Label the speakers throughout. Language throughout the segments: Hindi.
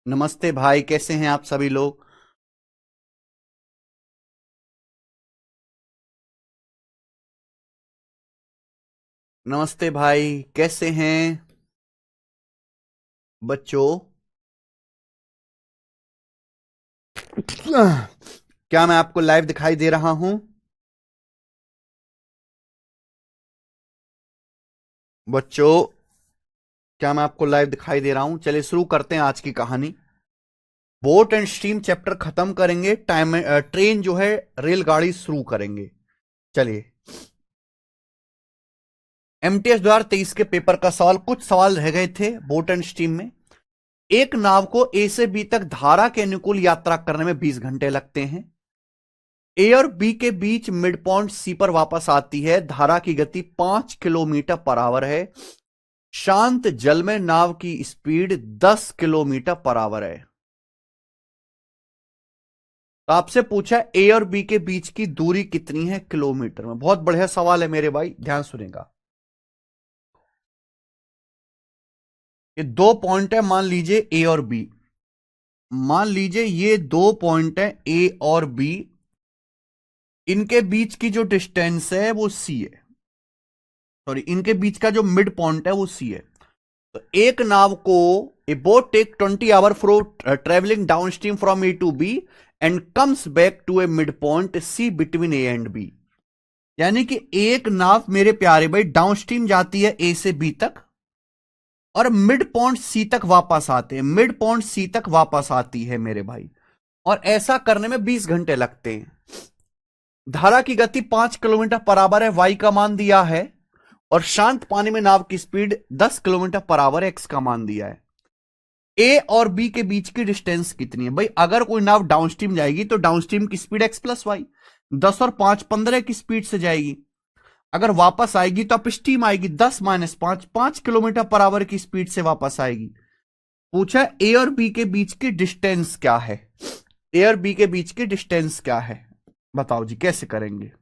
Speaker 1: नमस्ते भाई, कैसे हैं आप सभी लोग। नमस्ते भाई, कैसे हैं बच्चों। क्या मैं आपको लाइव दिखाई दे रहा हूं बच्चों? क्या मैं आपको लाइव दिखाई दे रहा हूं? चलिए शुरू करते हैं आज की कहानी। बोट एंड स्ट्रीम चैप्टर खत्म करेंगे। टाइम ट्रेन जो है, रेलगाड़ी शुरू करेंगे। चलिए, एमटीएस 2023 के पेपर का सवाल, कुछ सवाल रह गए थे बोट एंड स्ट्रीम में। एक नाव को ए से बी तक धारा के अनुकूल यात्रा करने में 20 घंटे लगते हैं। ए और बी के बीच मिड पॉइंट सी पर वापस आती है। धारा की गति 5 किलोमीटर पर आवर है। शांत जल में नाव की स्पीड 10 किलोमीटर पर आवर है। तो आपसे पूछा ए और बी के बीच की दूरी कितनी है किलोमीटर में। बहुत बढ़िया सवाल है मेरे भाई, ध्यान सुनेगा। ये दो पॉइंट है, मान लीजिए ए और बी। मान लीजिए ये दो पॉइंट है ए और बी। इनके बीच की जो डिस्टेंस है वो सी है। सॉरी, इनके बीच का जो मिड पॉइंट है वो सी है। तो एक नाव को, a boat take 20 hour for travelling downstream from A to B and comes back to A mid point C between A and B. यानी कि एक नाव मेरे प्यारे भाई डाउन स्ट्रीम जाती है ए से बी तक, और मिड पॉइंट सी तक वापस आते हैं। मिड पॉइंट सी तक वापस आती है मेरे भाई, और ऐसा करने में 20 घंटे लगते हैं। धारा की गति 5 किलोमीटर पर आवर है, वाई का मान दिया है, और शांत पानी में नाव की speed 10 kilometre per hour x का मान दिया है। ए और बी के बीच की डिस्टेंस कितनी है भाई? अगर कोई नाव डाउनस्ट्रीम जाएगी तो डाउनस्ट्रीम की स्पीड एक्स प्लस वाई, 10 और 5 15 की स्पीड से जाएगी। अगर वापस आएगी तो अपस्ट्रीम आएगी, 10 - 5 5 किलोमीटर पर आवर की स्पीड से वापस आएगी। पूछा ए और बी के बीच की डिस्टेंस क्या है। ए और बी के बीच की डिस्टेंस क्या है, बताओ जी, कैसे करेंगे।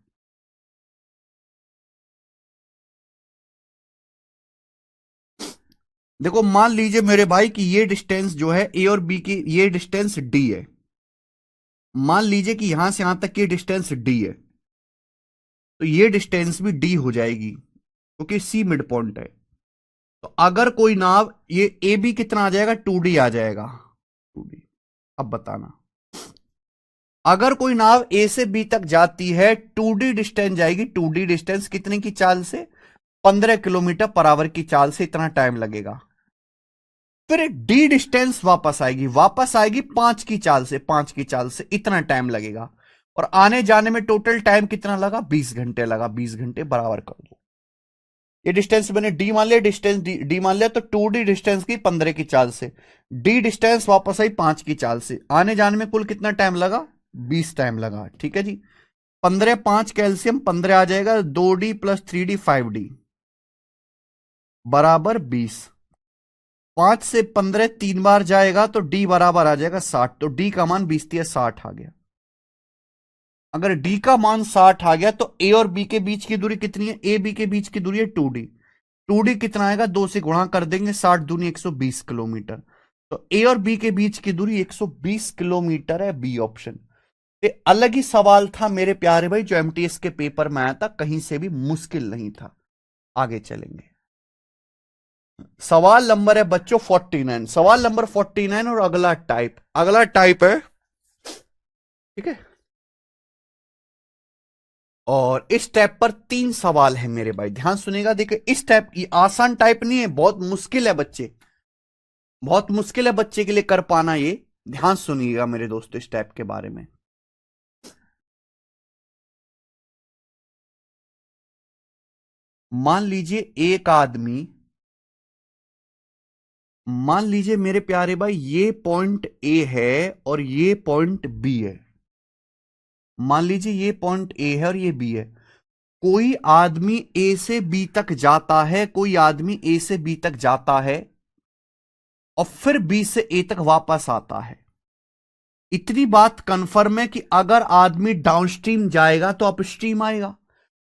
Speaker 1: देखो, मान लीजिए मेरे भाई कि ये डिस्टेंस जो है ए और बी की, ये डिस्टेंस डी है। मान लीजिए कि यहां से यहां तक की डिस्टेंस डी है, तो ये डिस्टेंस भी डी हो जाएगी क्योंकि सी मिड पॉइंट है। तो अगर कोई नाव, ये ए बी कितना आ जाएगा, 2D आ जाएगा। 2D। अब बताना, अगर कोई नाव ए से बी तक जाती है, 2D डिस्टेंस जाएगी। 2D डिस्टेंस कितने की चाल से? 15 किलोमीटर पर आवर की चाल से, इतना टाइम लगेगा। फिर डी डिस्टेंस वापस आएगी, 5 की चाल से इतना टाइम लगेगा। और आने जाने में टोटल टाइम कितना लगा? 20 घंटे लगा। 20 घंटे बराबर कर दो। ये डिस्टेंस मैंने डी मान लिया, डिस्टेंस डी मान लिया, तो 2D डिस्टेंस की 15 की चाल से, डी डिस्टेंस वापस आई 5 की चाल से। आने जाने में कुल कितना टाइम लगा? 20 टाइम लगा। ठीक है जी। 15 5 कैल्शियम 15 आ जाएगा, 2D प्लस 3D 5D बराबर 20। 5 से 15 तीन बार जाएगा तो डी बराबर आ जाएगा 60। तो डी का मान 20 × 60 आ गया। अगर डी का मान 60 आ गया तो ए और बी के बीच की दूरी कितनी है? ए बी के बीच की दूरी है 2D। 2D कितना आएगा? 2 से गुणा कर देंगे, 60 दूनी 120 किलोमीटर। तो ए और बी के बीच की दूरी 120 किलोमीटर है, बी ऑप्शन। ये अलग ही सवाल था मेरे प्यारे भाई, जो एमटीएस के पेपर में आया था, कहीं से भी मुश्किल नहीं था। आगे चलेंगे। सवाल नंबर है बच्चों 49। सवाल नंबर 49, और अगला टाइप है। ठीक है। और इस टाइप पर 3 सवाल है मेरे भाई, ध्यान सुनेगा। देखिए, इस टाइप की आसान टाइप नहीं है, बहुत मुश्किल है बच्चे, बहुत मुश्किल है बच्चे के लिए कर पाना ये। ध्यान सुनिएगा मेरे दोस्तों इस टाइप के बारे में। मान लीजिए एक आदमी, मान लीजिए मेरे प्यारे भाई, ये पॉइंट ए है और ये पॉइंट बी है। मान लीजिए ये पॉइंट ए है और ये बी है। कोई आदमी ए से बी तक जाता है, कोई आदमी ए से बी तक जाता है, और फिर बी से ए तक वापस आता है। इतनी बात कंफर्म है कि अगर आदमी डाउनस्ट्रीम जाएगा तो अपस्ट्रीम आएगा।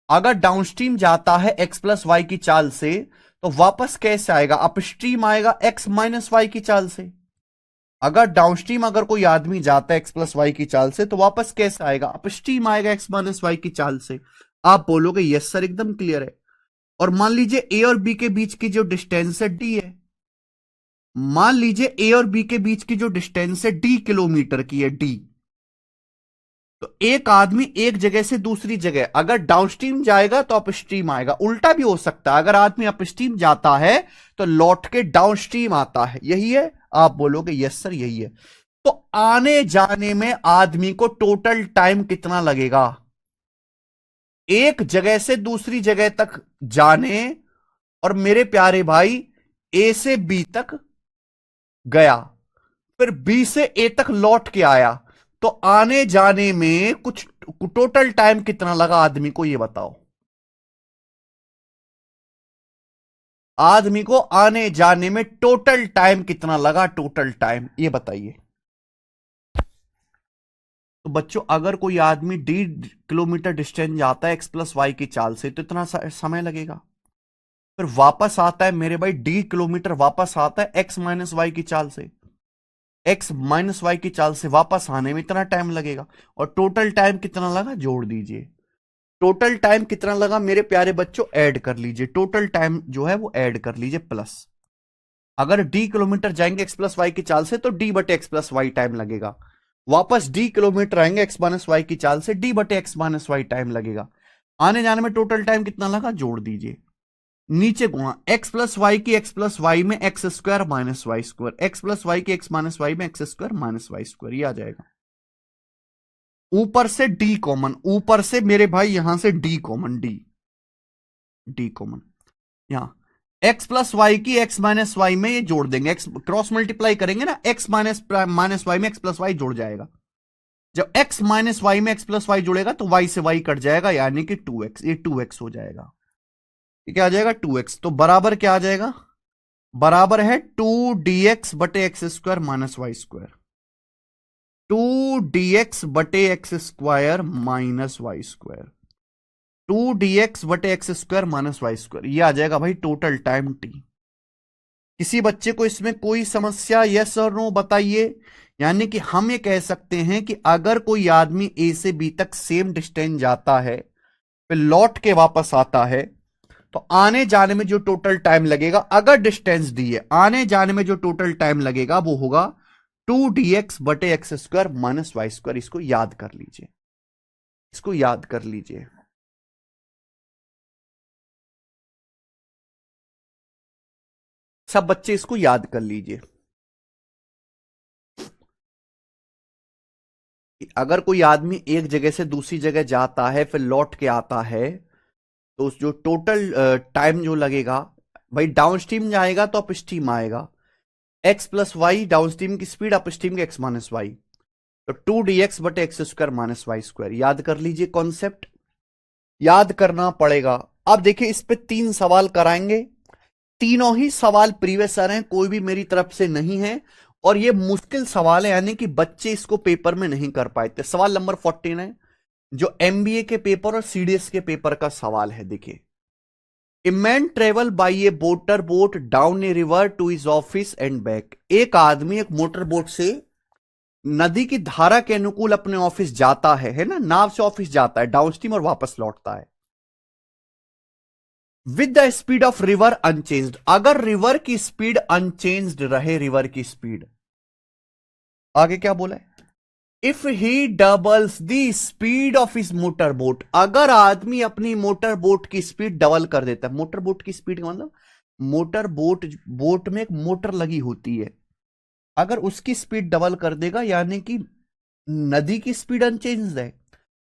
Speaker 1: अगर डाउनस्ट्रीम जाता है एक्स प्लस वाई की चाल से, तो वापस कैसे आएगा? अपस्ट्रीम आएगा, एक्स माइनस वाई की चाल से। अगर डाउनस्ट्रीम अगर कोई आदमी जाता है एक्स प्लस वाई की चाल से तो वापस कैसे आएगा? अपस्ट्रीम आएगा एक्स माइनस वाई की चाल से। आप बोलोगे यस सर एकदम क्लियर है। और मान लीजिए ए और बी के बीच की जो डिस्टेंस है डी है। मान लीजिए ए और बी के बीच की जो डिस्टेंस है डी किलोमीटर की है, डी। तो एक आदमी एक जगह से दूसरी जगह अगर डाउनस्ट्रीम जाएगा तो अपस्ट्रीम आएगा। उल्टा भी हो सकता है, अगर आदमी अपस्ट्रीम जाता है तो लौट के डाउनस्ट्रीम आता है। यही है? आप बोलोगे यस सर यही है। तो आने जाने में आदमी को टोटल टाइम कितना लगेगा? एक जगह से दूसरी जगह तक जाने, और मेरे प्यारे भाई ए से बी तक गया, फिर बी से ए तक लौट के आया, तो आने जाने में कुछ टोटल टाइम कितना लगा आदमी को? ये बताओ। आदमी को आने जाने में टोटल टाइम कितना लगा? टोटल टाइम ये बताइए। तो बच्चों अगर कोई आदमी डी किलोमीटर डिस्टेंस जाता है एक्स प्लस वाई की चाल से तो इतना समय लगेगा। फिर वापस आता है मेरे भाई डी किलोमीटर, वापस आता है एक्स माइनस वाई की चाल से, एक्स माइनस वाई की चाल से वापस आने में इतना टाइम लगेगा। और टोटल टाइम कितना लगा जोड़ दीजिए। टोटल टाइम कितना लगा मेरे प्यारे बच्चों? ऐड कर लीजिए। टोटल टाइम जो है वो ऐड कर लीजिए प्लस। अगर डी किलोमीटर जाएंगे एक्स प्लस वाई की चाल से तो डी बटे एक्स प्लस वाई टाइम लगेगा। वापस डी किलोमीटर आएंगे एक्स माइनस वाई की चाल से, डी बटे एक्स माइनस वाई टाइम लगेगा। आने जाने में टोटल टाइम कितना लगा जोड़ दीजिए। नीचे गुणा एक्स प्लस वाई की एक्स प्लस वाई में x square minus y square, x plus y की एक्स माइनस वाई में x square minus y square, ये आ जाएगा। ऊपर से डी कॉमन, ऊपर से मेरे भाई यहां से D common, D D common, यहां एक्स प्लस वाई की एक्स माइनस वाई में ये जोड़ देंगे, एक्स क्रॉस मल्टीप्लाई करेंगे ना, एक्स माइनस माइनस वाई में एक्स प्लस वाई जुड़ जाएगा। जब एक्स माइनस वाई में एक्स प्लस वाई जुड़ेगा तो वाई से वाई कट जाएगा, यानी कि 2x, ये 2x हो जाएगा। ये क्या आ जाएगा? 2x। तो बराबर क्या आ जाएगा? बराबर है 2dx बटे x square minus y square, 2dx बटे x square minus y square, 2dx बटे x square minus y square, ये आ जाएगा भाई टोटल टाइम t। किसी बच्चे को इसमें कोई समस्या? यस और नो बताइए। यानी कि हम ये कह सकते हैं कि अगर कोई आदमी ए से बी तक सेम डिस्टेंस जाता है फिर लौट के वापस आता है तो आने जाने में जो टोटल टाइम लगेगा, अगर डिस्टेंस दी है, आने जाने में जो टोटल टाइम लगेगा वो होगा 2dx बटे x square minus y square. इसको याद कर लीजिए, इसको याद कर लीजिए। सब बच्चे इसको याद कर लीजिए। अगर कोई आदमी एक जगह से दूसरी जगह जाता है फिर लौट के आता है तो उस जो टोटल टाइम जो लगेगा, भाई डाउन स्ट्रीम जाएगा तो अप स्ट्रीम आएगा, x plus y downstream की स्पीड, अप स्ट्रीम की एक्स माइनस वाई, तो 2dx बटे x square minus y square. याद कर लीजिए, कॉन्सेप्ट याद करना पड़ेगा। अब देखिए इस पे 3 सवाल कराएंगे, तीनों ही सवाल प्रीवियस ईयर हैं, कोई भी मेरी तरफ से नहीं है, और ये मुश्किल सवाल है, यानी कि बच्चे इसको पेपर में नहीं कर पाए थे। सवाल नंबर 14 है जो एमबीए के पेपर और सीडीएस के पेपर का सवाल है। देखिए, a man travel by a motor boat down a river to his office and back. एक आदमी एक मोटर बोट से नदी की धारा के अनुकूल अपने ऑफिस जाता है ना, नाव से ऑफिस जाता है डाउनस्ट्रीम और वापस लौटता है with the speed of river unchanged. अगर रिवर की स्पीड अनचेंज्ड रहे, रिवर की स्पीड, आगे क्या बोला है? If he doubles the speed of his motor boat, अगर आदमी अपनी मोटर बोट की स्पीड डबल कर देता है। मोटर बोट की स्पीड का मतलब, मोटर बोट, बोट में एक मोटर लगी होती है, अगर उसकी स्पीड डबल कर देगा यानी कि नदी की स्पीड अनचेंज्ड है,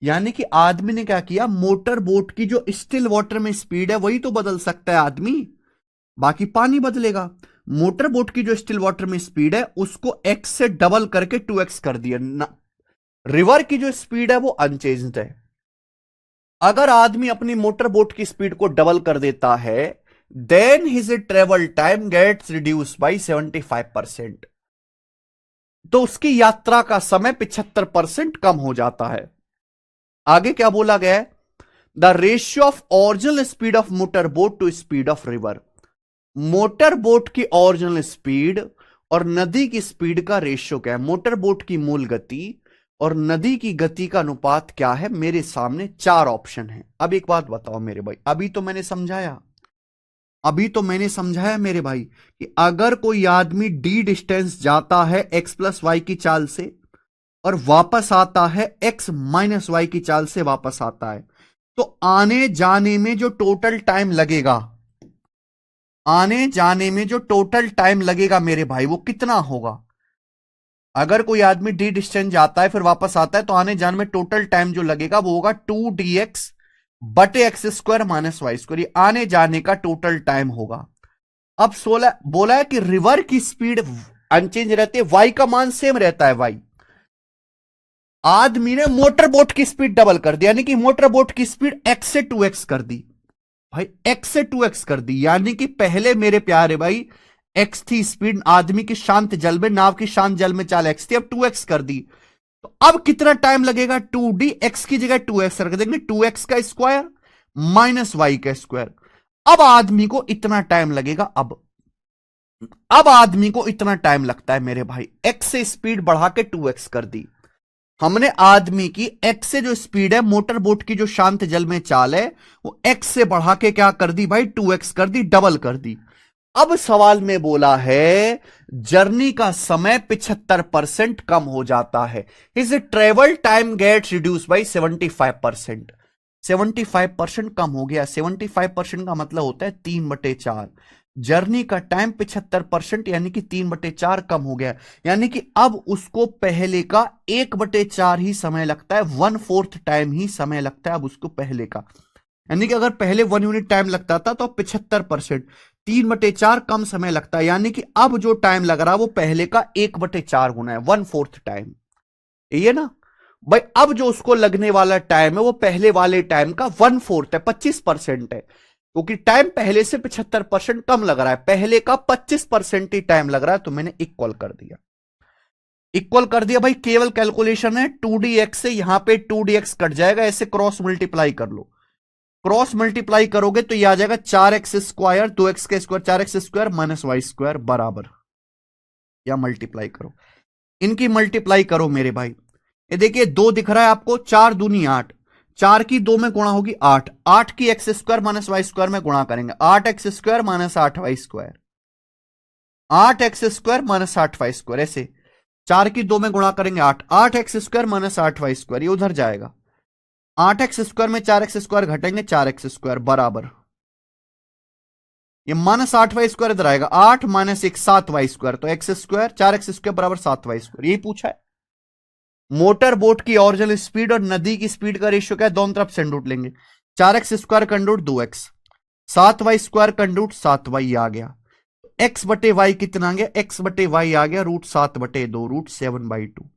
Speaker 1: यानी कि आदमी ने क्या किया, मोटर बोट की जो स्टिल वाटर में स्पीड है वही तो बदल सकता है आदमी, बाकी पानी बदलेगा। मोटर बोट की जो स्टिल वाटर में स्पीड है उसको x से डबल करके 2x कर दिया ना। रिवर की जो स्पीड है वो अनचेंज्ड है। अगर आदमी अपनी मोटर बोट की स्पीड को डबल कर देता है then his travel time gets reduce by 75%, तो उसकी यात्रा का समय 75% कम हो जाता है। आगे क्या बोला गया है? The ratio of original speed of motor boat to speed of river. Motor boat की ओरिजिनल स्पीड और नदी की स्पीड का रेशियो क्या है। मोटर बोट की मूल गति और नदी की गति का अनुपात क्या है। मेरे सामने चार ऑप्शन है। अब एक बात बताओ मेरे भाई, अभी तो मैंने समझाया मेरे भाई कि अगर कोई आदमी डी डिस्टेंस जाता है एक्स प्लस वाई की चाल से और वापस आता है एक्स माइनस वाई की चाल से वापस आता है, तो आने जाने में जो टोटल टाइम लगेगा, मेरे भाई वो कितना होगा। अगर कोई आदमी डी डिस्टेंस जाता है फिर वापस आता है तो आने जाने में टोटल टाइम जो लगेगा वो होगा 2dx बटे x square minus y square. ये आने जाने का टोटल टाइम होगा। अब 16 बोला है कि रिवर की स्पीड अनचेंज रहती है, वाई का मान सेम रहता है। वाई आदमी ने मोटर बोट की स्पीड डबल कर दी, यानी कि मोटर बोट की स्पीड एक्स से 2x कर दी भाई, एक्स से 2x कर दी। यानी कि पहले मेरे प्यारे भाई एक्स थी स्पीड आदमी की शांत जल में, नाव की शांत जल में चाल एक्स थी, अब 2x कर दी। तो अब कितना टाइम लगेगा। 2d एक्स की जगह 2x रख देंगे, 2x का स्क्वायर माइनस वाई का स्क्वायर। अब आदमी को इतना टाइम लगेगा। अब आदमी को इतना टाइम लगता है मेरे भाई, एक्स से स्पीड बढ़ा के 2x कर दी हमने। आदमी की एक्स से जो स्पीड है, मोटर बोट की जो शांत जल में चाल है, वो एक्स से बढ़ा के क्या कर दी भाई, 2x कर दी, डबल कर दी। अब सवाल में बोला है जर्नी का समय 75% कम हो जाता है। His travel time gets reduce by 75%। 75% कम हो गया। 75% का मतलब होता है 3/4। जर्नी का टाइम 75% यानी कि 3/4 कम हो गया। यानी कि अब उसको पहले का 1/4 ही समय लगता है, 1/4 टाइम ही समय लगता है अब उसको पहले का। यानी कि अगर पहले 1 यूनिट टाइम लगता था तो 75%, 3/4 कम समय लगता है। यानी कि अब जो टाइम लग रहा है वो पहले का 1/4 गुना है, 1/4 टाइम। ये ना भाई, अब जो उसको लगने वाला टाइम है वो पहले वाले टाइम का 1/4 है, 25% है। क्योंकि टाइम पहले से 75% कम लग रहा है, पहले का 25% ही टाइम लग रहा है, तो मैंने इक्वल कर दिया। भाई, केवल कैलकुलेशन है। 2dx से यहां पे 2dx कट जाएगा, ऐसे क्रॉस मल्टीप्लाई कर लो। क्रॉस मल्टीप्लाई करोगे तो यह आ जाएगा 4x स्क्वायर, 2x का square 4x square minus y square बराबर, या मल्टीप्लाई करो, इनकी मल्टीप्लाई करो मेरे भाई। ये देखिए 2 दिख रहा है आपको, 4 दूनी 8, 4 की 2 में गुणा होगी 8, 8 की x square minus y square में गुणा करेंगे, 8x square minus 8y square, 8x square minus 8y square. ऐसे 4 की 2 में गुणा करेंगे 8, 8x square minus 8y square, ये उधर जाएगा। 8x स्क्वायर में 4x स्क्वायर घटेंगे, 4x स्क्वायर बराबर, ये माइनस 8y स्क्वायर इधर आएगा, 8 माइनस 1 7y स्क्वायर, तो एक्स स्क्वायर 4x स्क्वायर बराबर 7y स्क्वायर। यही पूछा है। मोटर बोट की ओरिजिनल स्पीड और नदी की स्पीड का रेशियो क्या है, दोनों तरफ से अंडरूट लेंगे। 4x स्क्वायर का अंडरूट 2x, 7y स्क्वायर का अंडरूट 7y आ गया। x बटे वाई कितना आ गया, x बटे वाई आ गया √7/2, √7/2।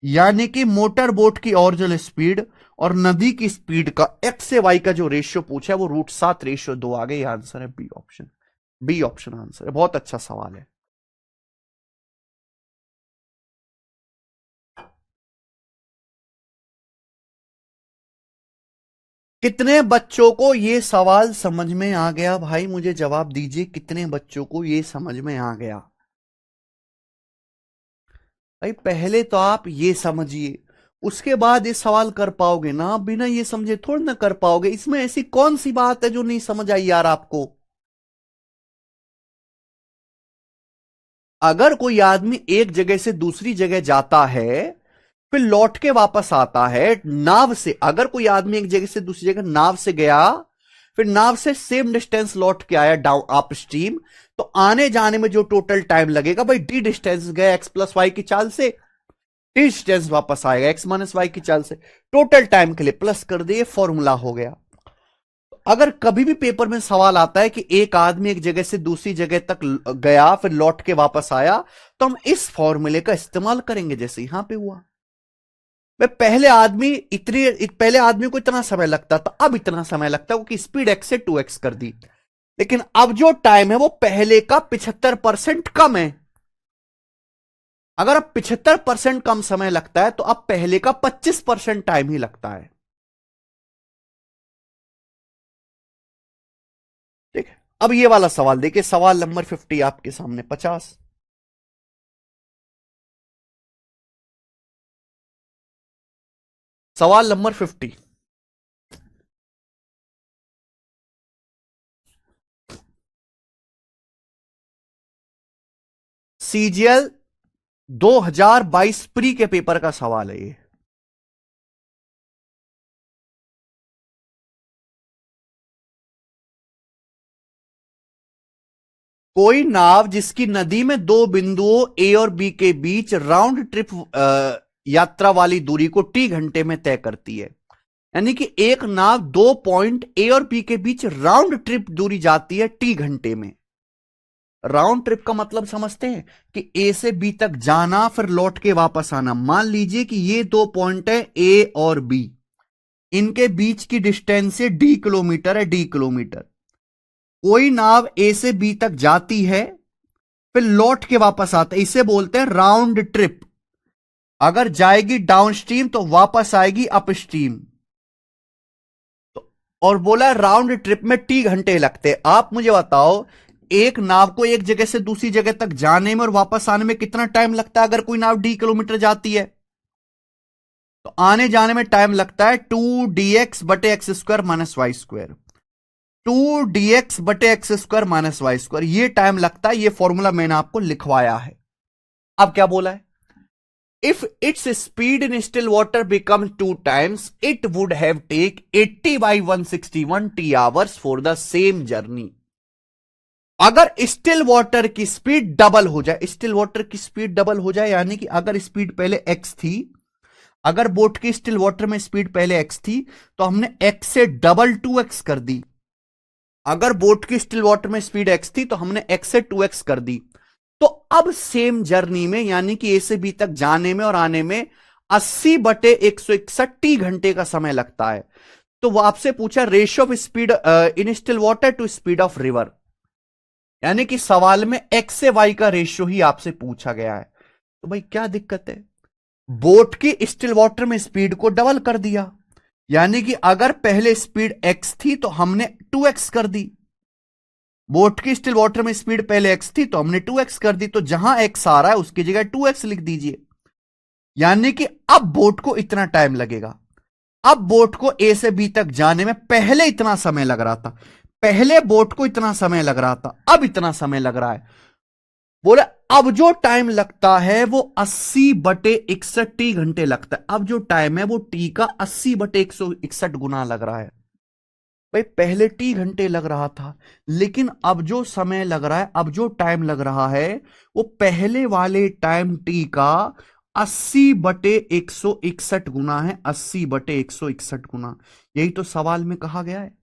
Speaker 1: यानी कि मोटर बोट की ओरिजिनल स्पीड और नदी की स्पीड का x से y का जो रेशियो पूछा है वो √7/2 आ गया। आंसर है B option. B option answer है। बहुत अच्छा सवाल है। कितने बच्चों को यह सवाल समझ में आ गया भाई, मुझे जवाब दीजिए, कितने बच्चों को यह समझ में आ गया। भाई पहले तो आप ये समझिए, उसके बाद ये सवाल कर पाओगे ना। आप बिना ये समझे थोड़ी ना कर पाओगे। इसमें ऐसी कौन सी बात है जो नहीं समझ आई यार आपको। अगर कोई आदमी एक जगह से दूसरी जगह जाता है फिर लौट के वापस आता है नाव से, अगर कोई आदमी एक जगह से दूसरी जगह नाव से गया फिर नाव से सेम डिस्टेंस लौट के आया डाउन अप स्ट्रीम, तो आने जाने में जो टोटल टाइम लगेगा भाई, डी डिस्टेंस गया एक्स प्लस वाई की चाल से, डी डिस्टेंस वापस आएगा एक्स माइनस वाई की चाल से, टोटल टाइम के लिए प्लस कर दिए, फॉर्मूला हो गया। अगर कभी भी पेपर में सवाल आता है कि एक आदमी एक जगह से दूसरी जगह तक गया फिर लौट के वापस आया, तो हम इस फॉर्मूले का इस्तेमाल करेंगे जैसे यहां पे हुआ। पहले आदमी को इतना समय लगता था, अब इतना समय लगता है क्योंकि स्पीड एक्स से 2x कर दी। लेकिन अब जो टाइम है वो पहले का 75% कम है। अगर अब 75% कम समय लगता है तो अब पहले का 25% टाइम ही लगता है। ठीक है, अब ये वाला सवाल देखिए, सवाल नंबर 50 आपके सामने 50। सवाल नंबर 50। सीजीएल 2022 प्री के पेपर का सवाल है ये। कोई नाव जिसकी नदी में दो बिंदुओं ए और बी के बीच राउंड ट्रिप यात्रा वाली दूरी को टी घंटे में तय करती है। यानी कि एक नाव दो पॉइंट ए और बी के बीच राउंड ट्रिप दूरी जाती है टी घंटे में। राउंड ट्रिप का मतलब समझते हैं कि ए से बी तक जाना फिर लौट के वापस आना। मान लीजिए कि ये दो पॉइंट है ए और बी, इनके बीच की डिस्टेंस है डी किलोमीटर है, डी किलोमीटर। कोई नाव ए से बी तक जाती है फिर लौट के वापस आता है, इसे बोलते हैं राउंड ट्रिप। अगर जाएगी डाउन स्ट्रीम तो वापस आएगी अप स्ट्रीम। तो और बोला राउंड ट्रिप में टी घंटे लगते। आप मुझे बताओ एक नाव को एक जगह से दूसरी जगह तक जाने में और वापस आने में कितना टाइम लगता है? अगर कोई नाव डी किलोमीटर जाती है तो आने जाने में टाइम लगता है 2dx बटे x square minus y square. 2dx बटे x square minus y square, ये टाइम लगता है। ये फॉर्मूला मैंने आपको लिखवाया है। अब क्या बोला है? If it's speed in still water become 2 times, it would have take 80/161 T hours for the same journey. अगर स्टिल वाटर की स्पीड डबल हो जाए, स्टिल वाटर की स्पीड डबल हो जाए यानी कि अगर स्पीड पहले x थी, अगर बोट की स्टिल वाटर में स्पीड पहले x थी तो हमने x से डबल 2x कर दी। अगर बोट की स्टिल वाटर में स्पीड x थी तो हमने x से 2x कर दी। तो अब सेम जर्नी में यानी कि ए से बी तक जाने में और आने में 80/161 टी घंटे का समय लगता है। तो वो आपसे पूछा ratio of speed in still water to speed of river, यानी कि सवाल में x से y का रेशियो ही आपसे पूछा गया है। तो भाई क्या दिक्कत है? बोट की स्टिल वाटर में स्पीड को डबल कर दिया, यानी कि अगर पहले स्पीड x थी तो हमने 2x कर दी। बोट की स्टिल वाटर में स्पीड पहले x थी तो हमने 2x कर दी। तो जहां x आ रहा है उसकी जगह 2x लिख दीजिए, यानी कि अब बोट को इतना टाइम लगेगा। अब बोट को ए से बी तक जाने में पहले इतना समय लग रहा था, पहले बोट को इतना समय लग रहा था, अब इतना समय लग रहा है। बोले अब जो टाइम लगता है वो 80/161 टी घंटे लगता है। अब जो टाइम है वो टी का 80/161 गुना लग रहा है। भाई पहले टी घंटे लग रहा था, लेकिन अब जो समय लग रहा है, अब जो टाइम लग रहा है वो पहले वाले टाइम टी का 80/161 गुना है। 80/161 गुना, यही तो सवाल में कहा गया है।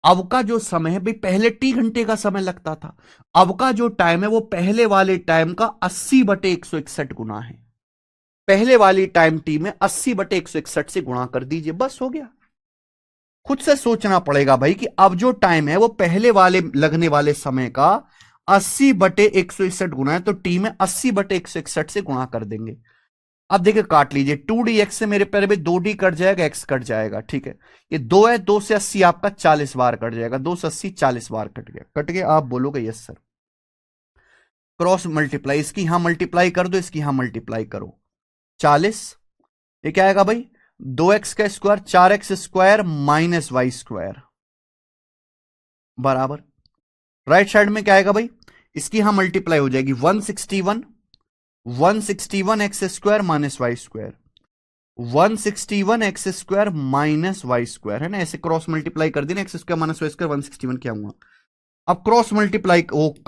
Speaker 1: अब का जो समय है भाई, पहले टी घंटे का समय लगता था, अब का जो टाइम है वो पहले वाले टाइम का 80/161 गुना है। पहले वाली टाइम टी में 80/161 से गुणा कर दीजिए, बस हो गया। खुद से सोचना पड़ेगा भाई कि अब जो टाइम है वो पहले वाले लगने वाले समय का 80/161 गुना है, तो टी में 80/161 से गुणा कर देंगे। अब देखिए काट लीजिए, 2dx से मेरे पहले में 2d कट जाएगा, x कट जाएगा, ठीक है। ये 2 है, 2 से 80 आपका 40 बार कट जाएगा, 2 से 80 40 बार कट गया, कट गया। आप बोलोगे यस सर। क्रॉस मल्टीप्लाई, इसकी यहां मल्टीप्लाई कर दो, इसकी यहां मल्टीप्लाई करो, 40। ये क्या आएगा भाई? 2x का square 4x square minus y square बराबर। राइट साइड में क्या आएगा भाई? इसकी यहां मल्टीप्लाई हो जाएगी 161 x square minus y square, 161 x square minus y square, है ना। ऐसे क्रॉस मल्टीप्लाई कर देना, x square minus y square 161 क्या हुआ। अब क्रॉस मल्टीप्लाई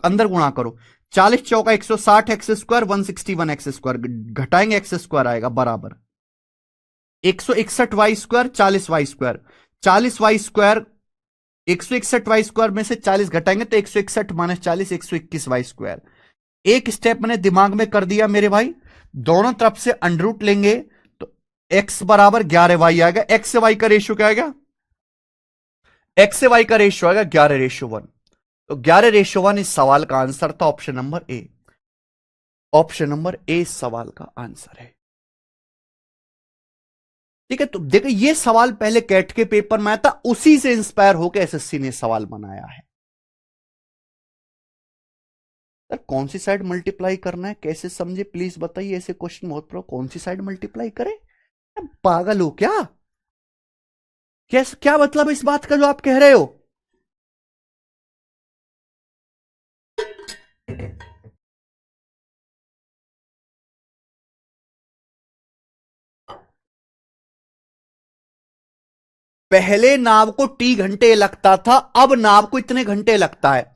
Speaker 1: अंदर गुणा करो, 40 चौका 160 एक्स स्क्वायर 161 एक्स स्क्वायर, घटाएंगे एक्स स्क्वायर आएगा बराबर 161 y square 40 y square, 40 y square 161 y square में से 40 घटाएंगे तो 161 माइनस 40 121 वाई स्क्वायर। एक स्टेप मैंने दिमाग में कर दिया मेरे भाई, दोनों तरफ से अंडरूट लेंगे तो x बराबर 11y आएगा। x से y का रेशियो क्या आएगा? x से y का रेशियो आएगा 11:1। तो 11:1 इस सवाल का आंसर था option number A. Option number A इस सवाल का आंसर है, ठीक है। तो देखो ये सवाल पहले कैट के पेपर में आया था, उसी से इंस्पायर होकर एसएससी ने सवाल बनाया है। सर कौन सी साइड मल्टीप्लाई करना है, कैसे समझे प्लीज बताइए। ऐसे क्वेश्चन बहुत प्रो, कौन सी साइड मल्टीप्लाई करें? पागल हो क्या? क्या मतलब इस बात का जो आप कह रहे हो? पहले नाव को टी घंटे लगता था, अब नाव को इतने घंटे लगता है।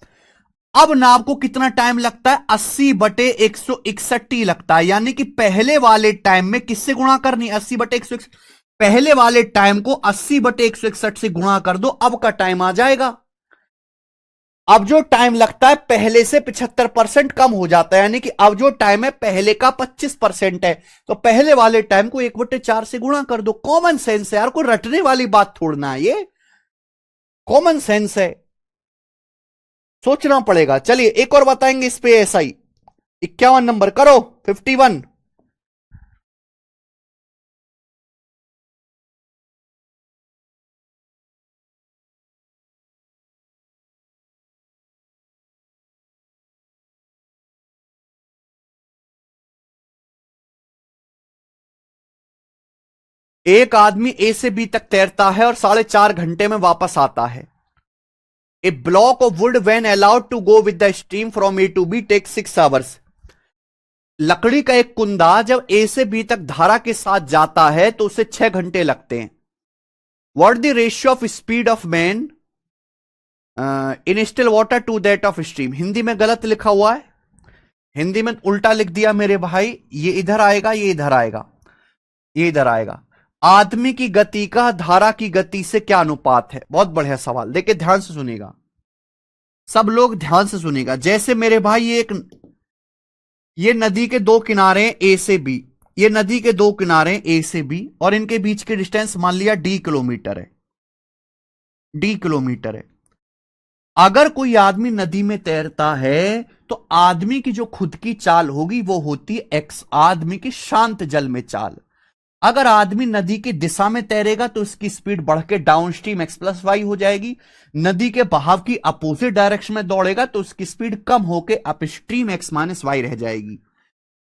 Speaker 1: अब नाव को कितना टाइम लगता है? 80/161 टी लगता है। यानी कि पहले वाले टाइम में किससे गुणा करनी? 80/161। पहले वाले टाइम को 80/161 से गुणा कर दो, अब का टाइम आ जाएगा। अब जो टाइम लगता है पहले से 75% कम हो जाता है, यानी कि अब जो टाइम है पहले का 25% है, तो पहले वाले टाइम को 1/4 से गुणा कर दो। कॉमन सेंस है यार, कोई रटने वाली बात छोड़ना है, ये कॉमन सेंस है, सोचना पड़ेगा। चलिए एक और बताएंगे इस पे ऐसा ही। 51 नंबर करो, 51। एक आदमी ए से बी तक तैरता है और 4.5 घंटे में वापस आता है। A block of wood when allowed to go with the stream from A to B take 6 hours. लकड़ी का एक कुंदा जब ए से बी तक धारा के साथ जाता है तो उसे 6 घंटे लगते हैं। What the ratio of speed of man in still water to that of stream. Hindi में गलत लिखा हुआ है, हिंदी में उल्टा लिख दिया मेरे भाई। ये इधर आएगा, ये इधर आएगा, ये इधर आएगा। आदमी की गति का धारा की गति से क्या अनुपात है? बहुत बढ़िया सवाल, देखिए ध्यान से सुनिएगा, सब लोग ध्यान से सुनिएगा। जैसे मेरे भाई ये नदी के दो किनारे ए से बी, ये नदी के दो किनारे ए से बी, और इनके बीच की डिस्टेंस मान लिया डी किलोमीटर है, डी किलोमीटर है। अगर कोई आदमी नदी में तैरता है तो आदमी की जो खुद की चाल होगी वो होती है एक्स, आदमी की शांत जल में चाल। अगर आदमी नदी की दिशा में तैरेगा तो उसकी स्पीड बढ़ के downstream x plus y हो जाएगी। नदी के बहाव की अपोजिट डायरेक्शन में दौड़ेगा तो उसकी स्पीड कम होके अपस्ट्रीम एक्स माइनस वाई रह जाएगी।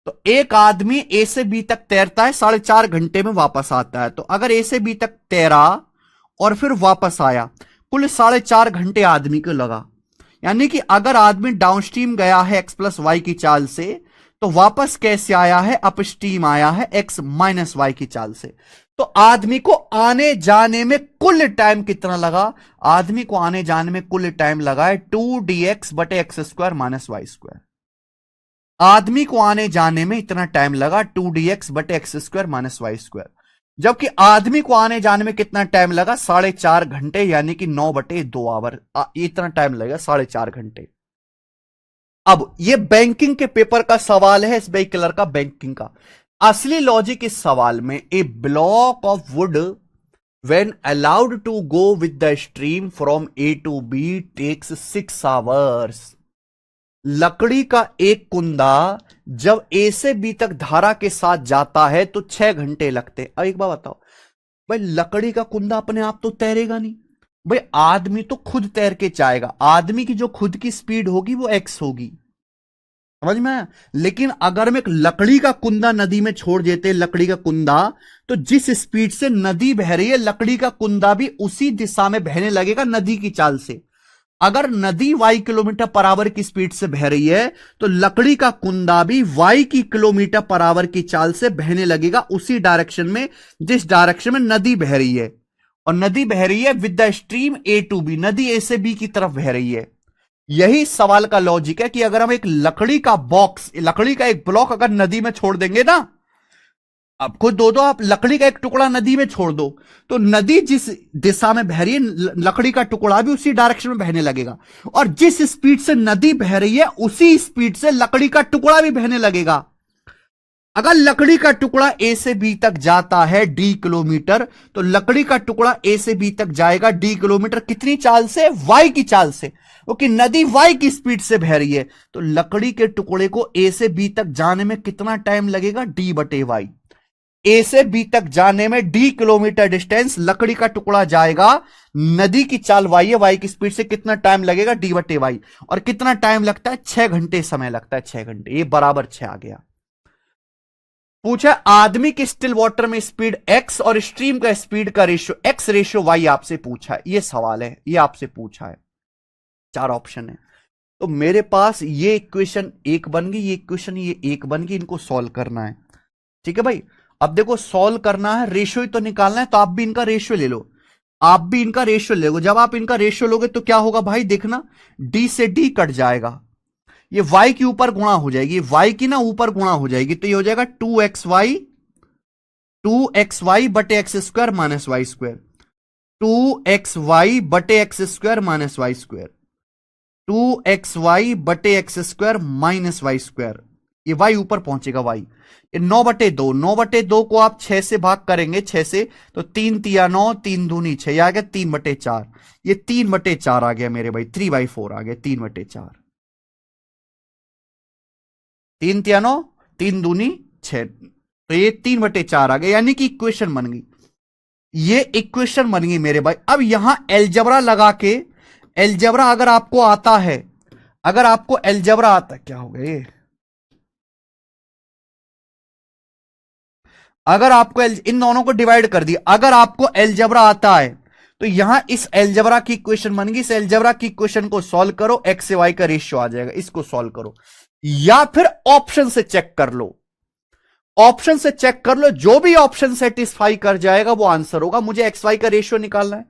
Speaker 1: तो एक आदमी ए से बी तक तैरता है, 4.5 घंटे में वापस आता है। तो अगर ए से बी तक तैरा और फिर वापस आया, कुल 4.5 घंटे आदमी को लगा। यानी कि अगर आदमी डाउनस्ट्रीम गया है एक्स प्लस वाई की चाल से, तो वापस कैसे आया है? अपस्ट्रीम आया है एक्स माइनस वाई की चाल से। तो आदमी को आने जाने में कुल टाइम कितना लगा? आदमी को आने जाने में कुल टाइम लगा है 2dx/x² माइनस वाई स्क्वायर। आदमी को आने जाने में इतना टाइम लगा 2dx/x² माइनस वाई स्क्वायर। जबकि आदमी को आने जाने में कितना टाइम लगा? 4.5 घंटे, यानी कि 9/2 आवर। इतना टाइम लगेगा, 4.5 घंटे। अब ये बैंकिंग के पेपर का सवाल है, एसबीआई क्लर्क का बैंकिंग का। असली लॉजिक इस सवाल में, a block of wood when allowed to go with the stream from A to B takes 6 hours. लकड़ी का एक कुंदा जब ए से बी तक धारा के साथ जाता है तो 6 घंटे लगते हैं। अब एक बात बताओ भाई, लकड़ी का कुंदा अपने आप तो तैरेगा नहीं भाई, आदमी तो खुद तैर के जाएगा। आदमी की जो खुद की स्पीड होगी वो एक्स होगी, समझ में आया? लेकिन अगर हम एक लकड़ी का कुंदा नदी में छोड़ देते, लकड़ी का कुंदा, तो जिस स्पीड से नदी बह रही है लकड़ी का कुंदा भी उसी दिशा में बहने लगेगा नदी की चाल से। अगर नदी y किलोमीटर पर आवर की स्पीड से बह रही है तो लकड़ी का कुंदा भी y की किलोमीटर पर आवर की चाल से बहने लगेगा उसी डायरेक्शन में जिस डायरेक्शन में नदी बह रही है। और नदी बह रही है with the stream A to B, नदी ए से बी की तरफ बह रही है। यही सवाल का लॉजिक है कि अगर हम एक लकड़ी का बॉक्स, लकड़ी का एक ब्लॉक अगर नदी में छोड़ देंगे ना, अब खुद दो आप लकड़ी का एक टुकड़ा नदी में छोड़ दो, तो नदी जिस दिशा में बह रही है लकड़ी का टुकड़ा भी उसी डायरेक्शन में बहने लगेगा, और जिस स्पीड से नदी बह रही है उसी स्पीड से लकड़ी का टुकड़ा भी बहने लगेगा। अगर लकड़ी का टुकड़ा ए से बी तक जाता है डी किलोमीटर, तो लकड़ी का टुकड़ा ए से बी तक जाएगा डी किलोमीटर कितनी चाल से? वाई की चाल से, क्योंकि नदी वाई की स्पीड से बह रही है। तो लकड़ी के टुकड़े को ए से बी तक जाने में कितना टाइम लगेगा? d/y। ए से बी तक जाने में डी किलोमीटर डिस्टेंस लकड़ी का टुकड़ा जाएगा, नदी की चाल वाई है, वाई की स्पीड से कितना टाइम लगेगा? d/y। और कितना टाइम लगता है? 6 घंटे समय लगता है, 6 घंटे। ये बराबर 6 आ गया। पूछा आदमी की स्टिल वाटर में स्पीड x और स्ट्रीम का स्पीड का रेशियो x रेशियो y आपसे पूछा है। ये सवाल है, ये आपसे पूछा है। 4 ऑप्शन है, तो मेरे पास ये इक्वेशन एक बन गई, ये इक्वेशन ये एक बन गई, इनको सॉल्व करना है। ठीक है भाई, अब देखो सॉल्व करना है, रेशियो ही तो निकालना है, तो आप भी इनका रेशियो ले लो, आप भी इनका रेशियो ले लो। जब आप इनका रेशियो लोगे तो क्या होगा भाई, देखना d से d कट जाएगा, ये y के ऊपर गुणा हो जाएगी, y की ना ऊपर गुणा हो जाएगी, तो ये हो जाएगा 2xy बटे x square minus y square, 2xy बटे x square minus y square, 2xy बटे x square minus y square, ये y ऊपर पहुंचेगा y, ये 9/2, 9/2 को आप 6 से भाग करेंगे, 6 से, तो 3 तिया 9, 3 दूनी 6, ये आ गया 3/4, ये 3/4 आ गया मेरे भाई, 3/4 आ गया, 3/4, 3 तिया 9, 3 दूनी 6, तो ये 3/4 आ गया, यानी कि इक्वेशन बन गई, ये इक्वेशन बन गई मेरे भाई। अब यहां एलजबरा लगा के, एलजबरा अगर आपको आता है, अगर आपको एलजबरा आता है, क्या हो गया ये, अगर आपको इन दोनों को डिवाइड कर दिया, अगर आपको एलजबरा आता है तो यहां इस एलजबरा की इक्वेशन बन गई, इस एलजबरा की इक्वेशन को सॉल्व करो, एक्स से वाई का रेशियो आ जाएगा, इसको सॉल्व करो, या फिर ऑप्शन से चेक कर लो, ऑप्शन से चेक कर लो, जो भी ऑप्शन सेटिस्फाई कर जाएगा वो आंसर होगा। मुझे एक्स वाई का रेशियो निकालना है,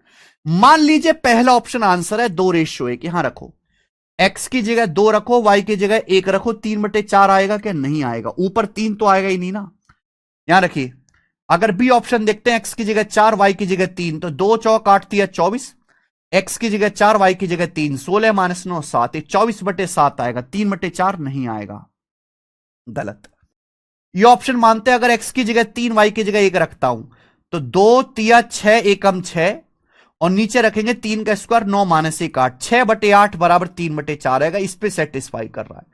Speaker 1: मान लीजिए पहला ऑप्शन आंसर है 2:1, यहां रखो, एक्स की जगह 2 रखो, वाई की जगह 1 रखो, 3/4 आएगा क्या, नहीं आएगा, ऊपर 3 तो आएगा ही नहीं ना, यहां रखिए। अगर बी ऑप्शन देखते हैं, एक्स की जगह 4, वाई की जगह 3, तो 2 चौक 8 तिया 24, एक्स की जगह 4, वाई की जगह 3, 16 माइनस 9 7, ये 24/7 आएगा, 3/4 नहीं आएगा, गलत। ये ऑप्शन मानते हैं, अगर एक्स की जगह 3, वाई की जगह 1 रखता हूं, तो 2 तिया 6 एकम 6, और नीचे रखेंगे 3 का स्क्वायर 9 माइनस 1 8, 6/8 बराबर 3/4 आएगा, इस पे सेटिस्फाई कर रहा है,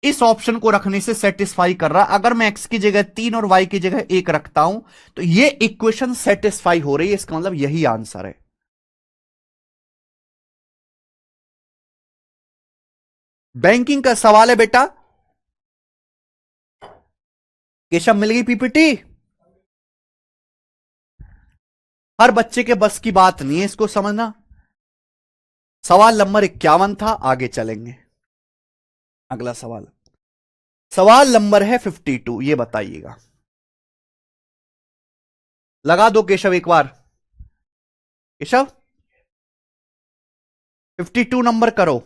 Speaker 1: इस ऑप्शन को रखने से सेटिस्फाई कर रहा है। अगर मैं एक्स की जगह 3 और वाई की जगह 1 रखता हूं तो ये इक्वेशन सेटिस्फाई हो रही है, इसका मतलब यही आंसर है। बैंकिंग का सवाल है बेटा, केशव मिल गई पीपीटी, हर बच्चे के बस की बात नहीं है इसको समझना। सवाल नंबर 51 था, आगे चलेंगे, अगला सवाल, सवाल नंबर है 52, ये बताइएगा, लगा दो केशव एक बार, केशव 52 नंबर करो।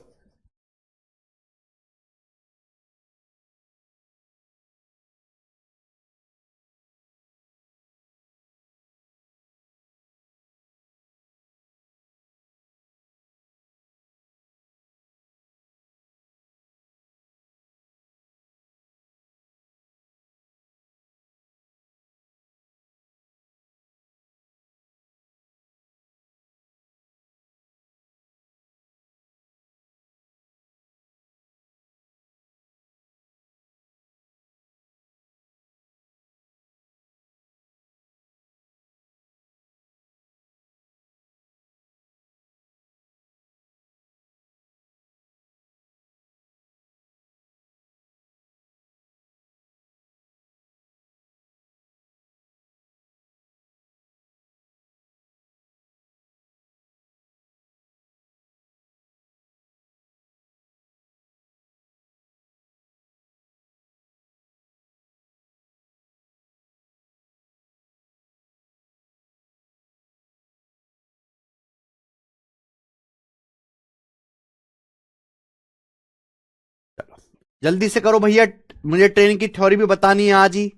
Speaker 1: जल्दी से करो भैया, मुझे ट्रेन की थ्योरी भी बतानी है आज ही।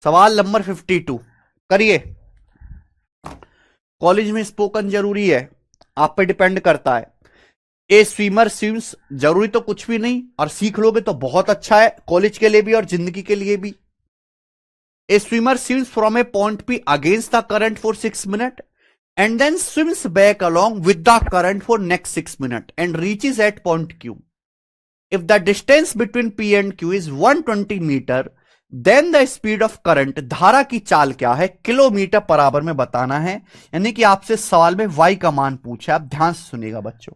Speaker 1: सवाल नंबर 52 करिए। कॉलेज में स्पोकन जरूरी है, आप पे डिपेंड करता है। ए स्विमर स्विम्स, जरूरी तो कुछ भी नहीं, और सीख लोगे तो बहुत अच्छा है, कॉलेज के लिए भी और जिंदगी के लिए भी। ए swimmer swims from A point P against the current for 6 minute and then swims back along with the current for next 6 minutes and reaches at point Q. If the distance between P and Q is 120 meter, then the speed of current, धारा की चाल क्या है, किलोमीटर पर आवर में बताना है। यानी कि आपसे सवाल में y का मान पूछा, आप ध्यान से सुनिएगा बच्चों।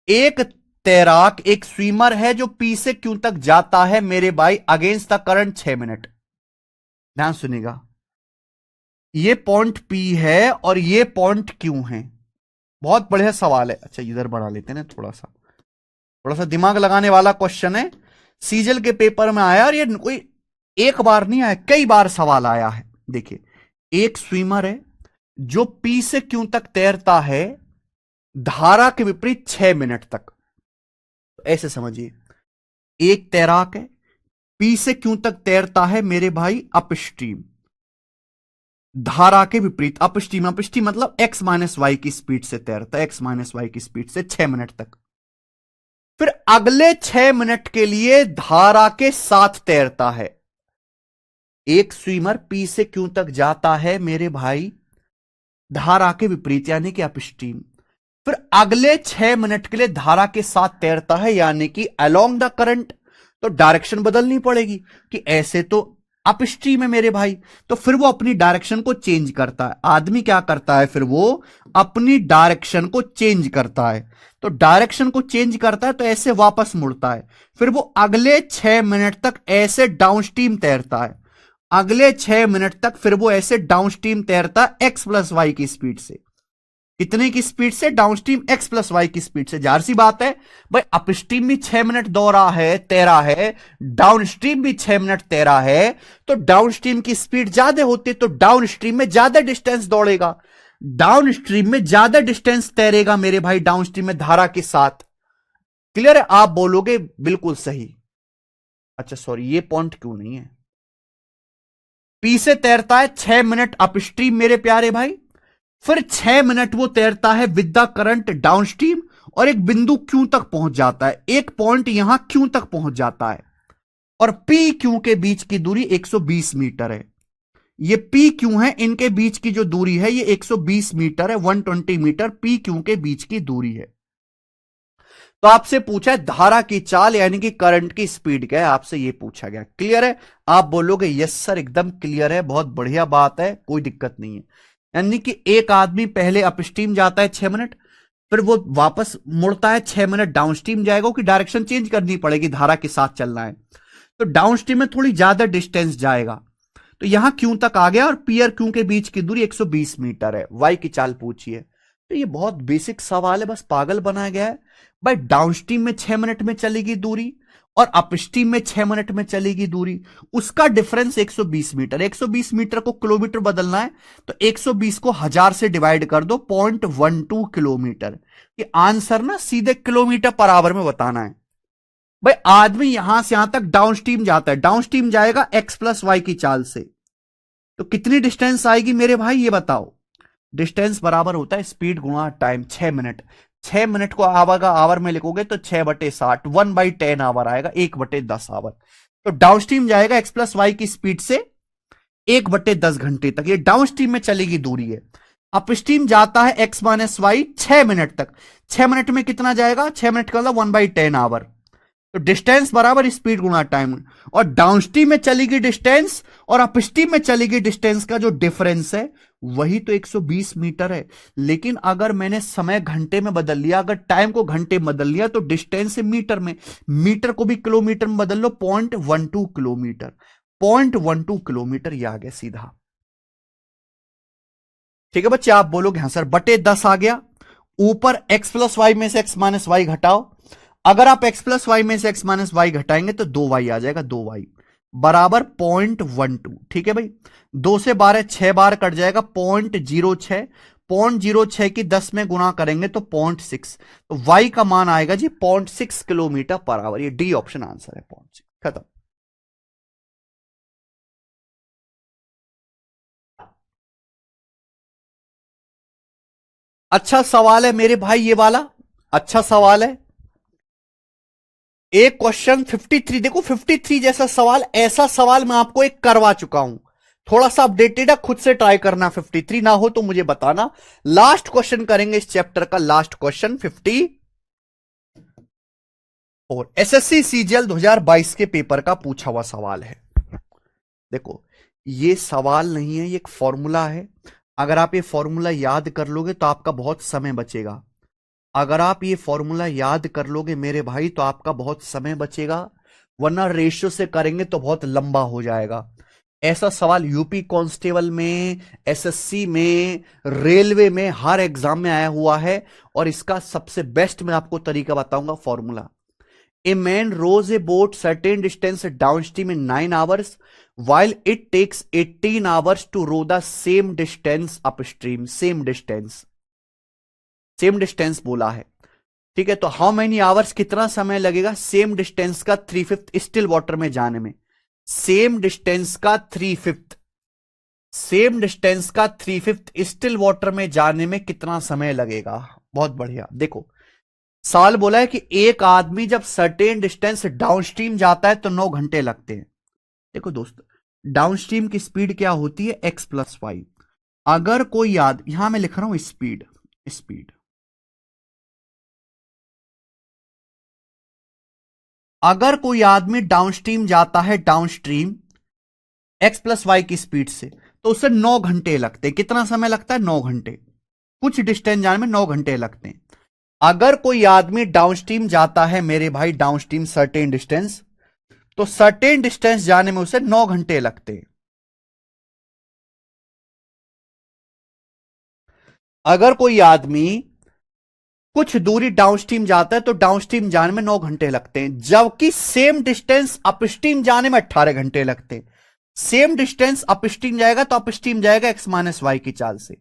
Speaker 1: एक तैराक, एक स्विमर है जो पी से क्यू तक जाता है मेरे भाई अगेंस्ट द करंट 6 मिनट। ध्यान सुनिएगा, ये पॉइंट पी है और ये पॉइंट क्यू है। बहुत बढ़िया सवाल है। अच्छा इधर बढ़ा लेते हैं थोड़ा सा दिमाग लगाने वाला क्वेश्चन है। सीजल के पेपर में आया और ये कोई एक बार नहीं आया, कई बार सवाल आया है। देखिए, एक स्विमर है जो पी से क्यू तक तैरता है धारा के विपरीत 6 मिनट तक। तो ऐसे समझिए, एक तैराक है पी से क्यू तक तैरता है मेरे भाई अपस्ट्रीम, धारा के विपरीत। अपस्ट्रीम मतलब एक्स माइनस वाई की स्पीड से तैरता है, एक्स माइनस वाई की स्पीड से 6 मिनट तक। फिर अगले 6 मिनट के लिए धारा के साथ तैरता है। एक स्विमर पी से क्यू तक जाता है मेरे भाई धारा के विपरीत यानी कि अपस्ट्रीम, फिर अगले 6 मिनट के लिए धारा के साथ तैरता है यानी कि अलोंग द करंट। तो डायरेक्शन बदलनी पड़ेगी कि ऐसे तो अपस्ट्रीम है मेरे भाई, तो फिर वो अपनी डायरेक्शन को चेंज करता है। आदमी क्या करता है, फिर वो अपनी डायरेक्शन को चेंज करता है। तो डायरेक्शन को चेंज करता है तो ऐसे वापस मुड़ता है, फिर वो अगले 6 मिनट तक ऐसे डाउनस्ट्रीम तैरता है। अगले 6 मिनट तक फिर वो ऐसे डाउनस्ट्रीम तैरता है एक्स प्लस वाई की स्पीड से। कितने की स्पीड से? डाउनस्ट्रीम एक्स प्लस वाई की स्पीड से। जाहिर सी बात है भाई, अपस्ट्रीम भी 6 मिनट दौड़ा है, तैरा है, डाउनस्ट्रीम भी 6 मिनट तैरा है, तो डाउनस्ट्रीम की स्पीड ज्यादा होती तो डाउनस्ट्रीम में ज्यादा डिस्टेंस दौड़ेगा, डाउनस्ट्रीम में ज्यादा डिस्टेंस तैरेगा मेरे भाई डाउनस्ट्रीम में धारा के साथ। क्लियर है? आप बोलोगे बिल्कुल सही। अच्छा सॉरी, ये पॉइंट क्यों नहीं है? पी से तैरता है 6 मिनट अपस्ट्रीम मेरे प्यारे भाई, फिर 6 मिनट वो तैरता है विद द करंट डाउनस्ट्रीम और एक बिंदु क्यू तक पहुंच जाता है। एक पॉइंट यहां क्यू तक पहुंच जाता है और पी क्यू के बीच की दूरी 120 मीटर है। ये पी क्यू है, इनके बीच की जो दूरी है ये 120 मीटर है, 120 मीटर पी क्यू के बीच की दूरी है। तो आपसे पूछा है धारा की चाल यानी कि करंट की स्पीड क्या है, आपसे ये पूछा गया। क्लियर है? आप बोलोगे यस सर एकदम क्लियर है, बहुत बढ़िया बात है, कोई दिक्कत नहीं है। यानी कि एक आदमी पहले अपस्ट्रीम जाता है 6 मिनट, फिर वो वापस मुड़ता है 6 मिनट डाउनस्ट्रीम जाएगा, कि डायरेक्शन चेंज करनी पड़ेगी, धारा के साथ चलना है तो डाउनस्ट्रीम में थोड़ी ज्यादा डिस्टेंस जाएगा। तो यहां क्यू तक आ गया और पी और क्यू के बीच की दूरी 120 मीटर है। वाई की चाल पूछिए, तो ये बहुत बेसिक सवाल है, बस पागल बनाया गया है भाई। डाउनस्ट्रीम में 6 मिनट में चलेगी दूरी और अपस्ट्रीम में 6 मिनट में चलेगी दूरी, उसका डिफरेंस 120 मीटर। 120 मीटर को किलोमीटर बदलना है तो 120 को 1000 से डिवाइड कर दो, 0.12 किलोमीटर। ये आंसर ना सीधे किलोमीटर पर आवर में बताना है भाई। आदमी यहां से यहां तक डाउनस्ट्रीम जाता है, डाउनस्ट्रीम जाएगा एक्स प्लस वाई की चाल से, तो कितनी डिस्टेंस आएगी मेरे भाई ये बताओ। डिस्टेंस बराबर होता है स्पीड गुणा टाइम। 6 मिनट, 6 मिनट को आवर का आवर में लिखोगे तो 6/60, 1/10 आवर आएगा, 1/10 आवर। तो डाउनस्ट्रीम जाएगा एक्स प्लस वाई की स्पीड से 1/10 घंटे तक, ये डाउनस्ट्रीम में चलेगी दूरी है। अपस्ट्रीम जाता है एक्स माइनस वाई 6 मिनट तक, 6 मिनट में कितना जाएगा? 6 मिनट का मतलब 1/10 आवर। तो डिस्टेंस बराबर स्पीड गुणा टाइम, और डाउनस्ट्रीम में चलेगी डिस्टेंस और अपस्ट्रीम में चलेगी डिस्टेंस का जो डिफरेंस है वही तो 120 मीटर है। लेकिन अगर मैंने समय घंटे में बदल लिया, अगर टाइम को घंटे में बदल लिया, तो डिस्टेंस है मीटर में, मीटर को भी किलोमीटर में बदल लो, 0.12 किलोमीटर, 0.12 किलोमीटर ये आ गया सीधा। ठीक है बच्चे, आप बोलोगे हाँ सर, बटे 10 आ गया। ऊपर एक्स प्लस वाई में से एक्स माइनस वाई घटाओ, अगर आप x प्लस वाई में से x माइनस वाई घटाएंगे तो 2y आ जाएगा, 2y बराबर 0.12। ठीक है भाई, 2 से 12 6 बार कट जाएगा, 0.06, 0.06 की 10 में गुणा करेंगे तो 0.6, तो y का मान आएगा जी 0.6 किलोमीटर पर आवर। ये डी ऑप्शन आंसर है, 0.6। खत्म। अच्छा सवाल है मेरे भाई ये वाला, अच्छा सवाल है। एक क्वेश्चन 53, देखो 53 जैसा सवाल, ऐसा सवाल मैं आपको एक करवा चुका हूं, थोड़ा सा अपडेटेड है, खुद से ट्राई करना। 53 ना हो तो मुझे बताना। लास्ट क्वेश्चन करेंगे इस चैप्टर का, लास्ट क्वेश्चन 54। एसएससी सीजीएल 2022 के पेपर का पूछा हुआ सवाल है। देखो ये सवाल नहीं है, ये एक फॉर्मूला है। अगर आप ये फॉर्मूला याद कर लोगे तो आपका बहुत समय बचेगा। अगर आप ये फॉर्मूला याद कर लोगे मेरे भाई तो आपका बहुत समय बचेगा, वरना रेशियो से करेंगे तो बहुत लंबा हो जाएगा। ऐसा सवाल यूपी कांस्टेबल में, एसएससी में, रेलवे में, हर एग्जाम में आया हुआ है। और इसका सबसे बेस्ट मैं आपको तरीका बताऊंगा, formula. A man rows a boat certain distance downstream in 9 hours, while it takes 18 hours to row the same distance upstream. Same distance बोला है, ठीक है। तो हाउ मेनी आवर्स, कितना समय लगेगा सेम डिस्टेंस का 3/5 स्टिल वाटर में जाने में। सेम डिस्टेंस का 3/5, सेम डिस्टेंस का 3/5 स्टिल वाटर में जाने में कितना समय लगेगा। बहुत बढ़िया। देखो सवाल बोला है कि एक आदमी जब सर्टेन डिस्टेंस डाउनस्ट्रीम जाता है तो 9 घंटे लगते हैं। देखो दोस्तों, डाउनस्ट्रीम की स्पीड क्या होती है, x+y। अगर कोई यहां मैं लिख रहा हूं स्पीड, अगर कोई आदमी डाउनस्ट्रीम जाता है, डाउनस्ट्रीम x+y की स्पीड से, तो उसे 9 घंटे लगते हैं। कितना समय लगता है, 9 घंटे। कुछ डिस्टेंस जाने में 9 घंटे लगते हैं। अगर कोई आदमी डाउनस्ट्रीम जाता है मेरे भाई, डाउनस्ट्रीम सर्टेन डिस्टेंस, तो सर्टेन डिस्टेंस जाने में उसे 9 घंटे लगते हैं। अगर कोई आदमी कुछ दूरी डाउनस्ट्रीम जाता है तो डाउनस्ट्रीम जाने में 9 घंटे लगते हैं, जबकि सेम डिस्टेंस अपस्ट्रीम जाने में 18 घंटे लगते हैं। सेम डिस्टेंस अपस्ट्रीम जाएगा तो अपस्ट्रीम जाएगा x-y की चाल से,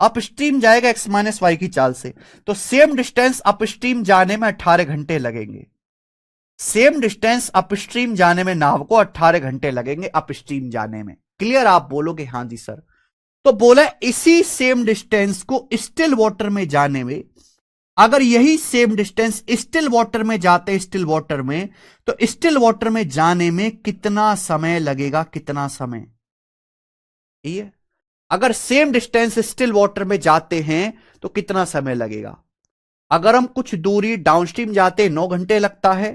Speaker 1: अपस्ट्रीम जाएगा x-y की चाल से। तो सेम डिस्टेंस अपस्ट्रीम जाने में 18 घंटे लगेंगे। सेम डिस्टेंस अपस्ट्रीम जाने में नाव को 18 घंटे लगेंगे अपस्ट्रीम जाने में। क्लियर? आप बोलोगे हां जी सर। तो बोला इसी सेम डिस्टेंस को स्टिल वाटर में जाने में, अगर यही सेम डिस्टेंस स्टिल वाटर में जाते, स्टिल वाटर में, तो स्टिल वाटर में जाने में कितना समय लगेगा, कितना समय। ये अगर सेम डिस्टेंस स्टिल वाटर में जाते हैं तो कितना समय लगेगा। अगर हम कुछ दूरी डाउनस्ट्रीम जाते हैं 9 घंटे लगता है,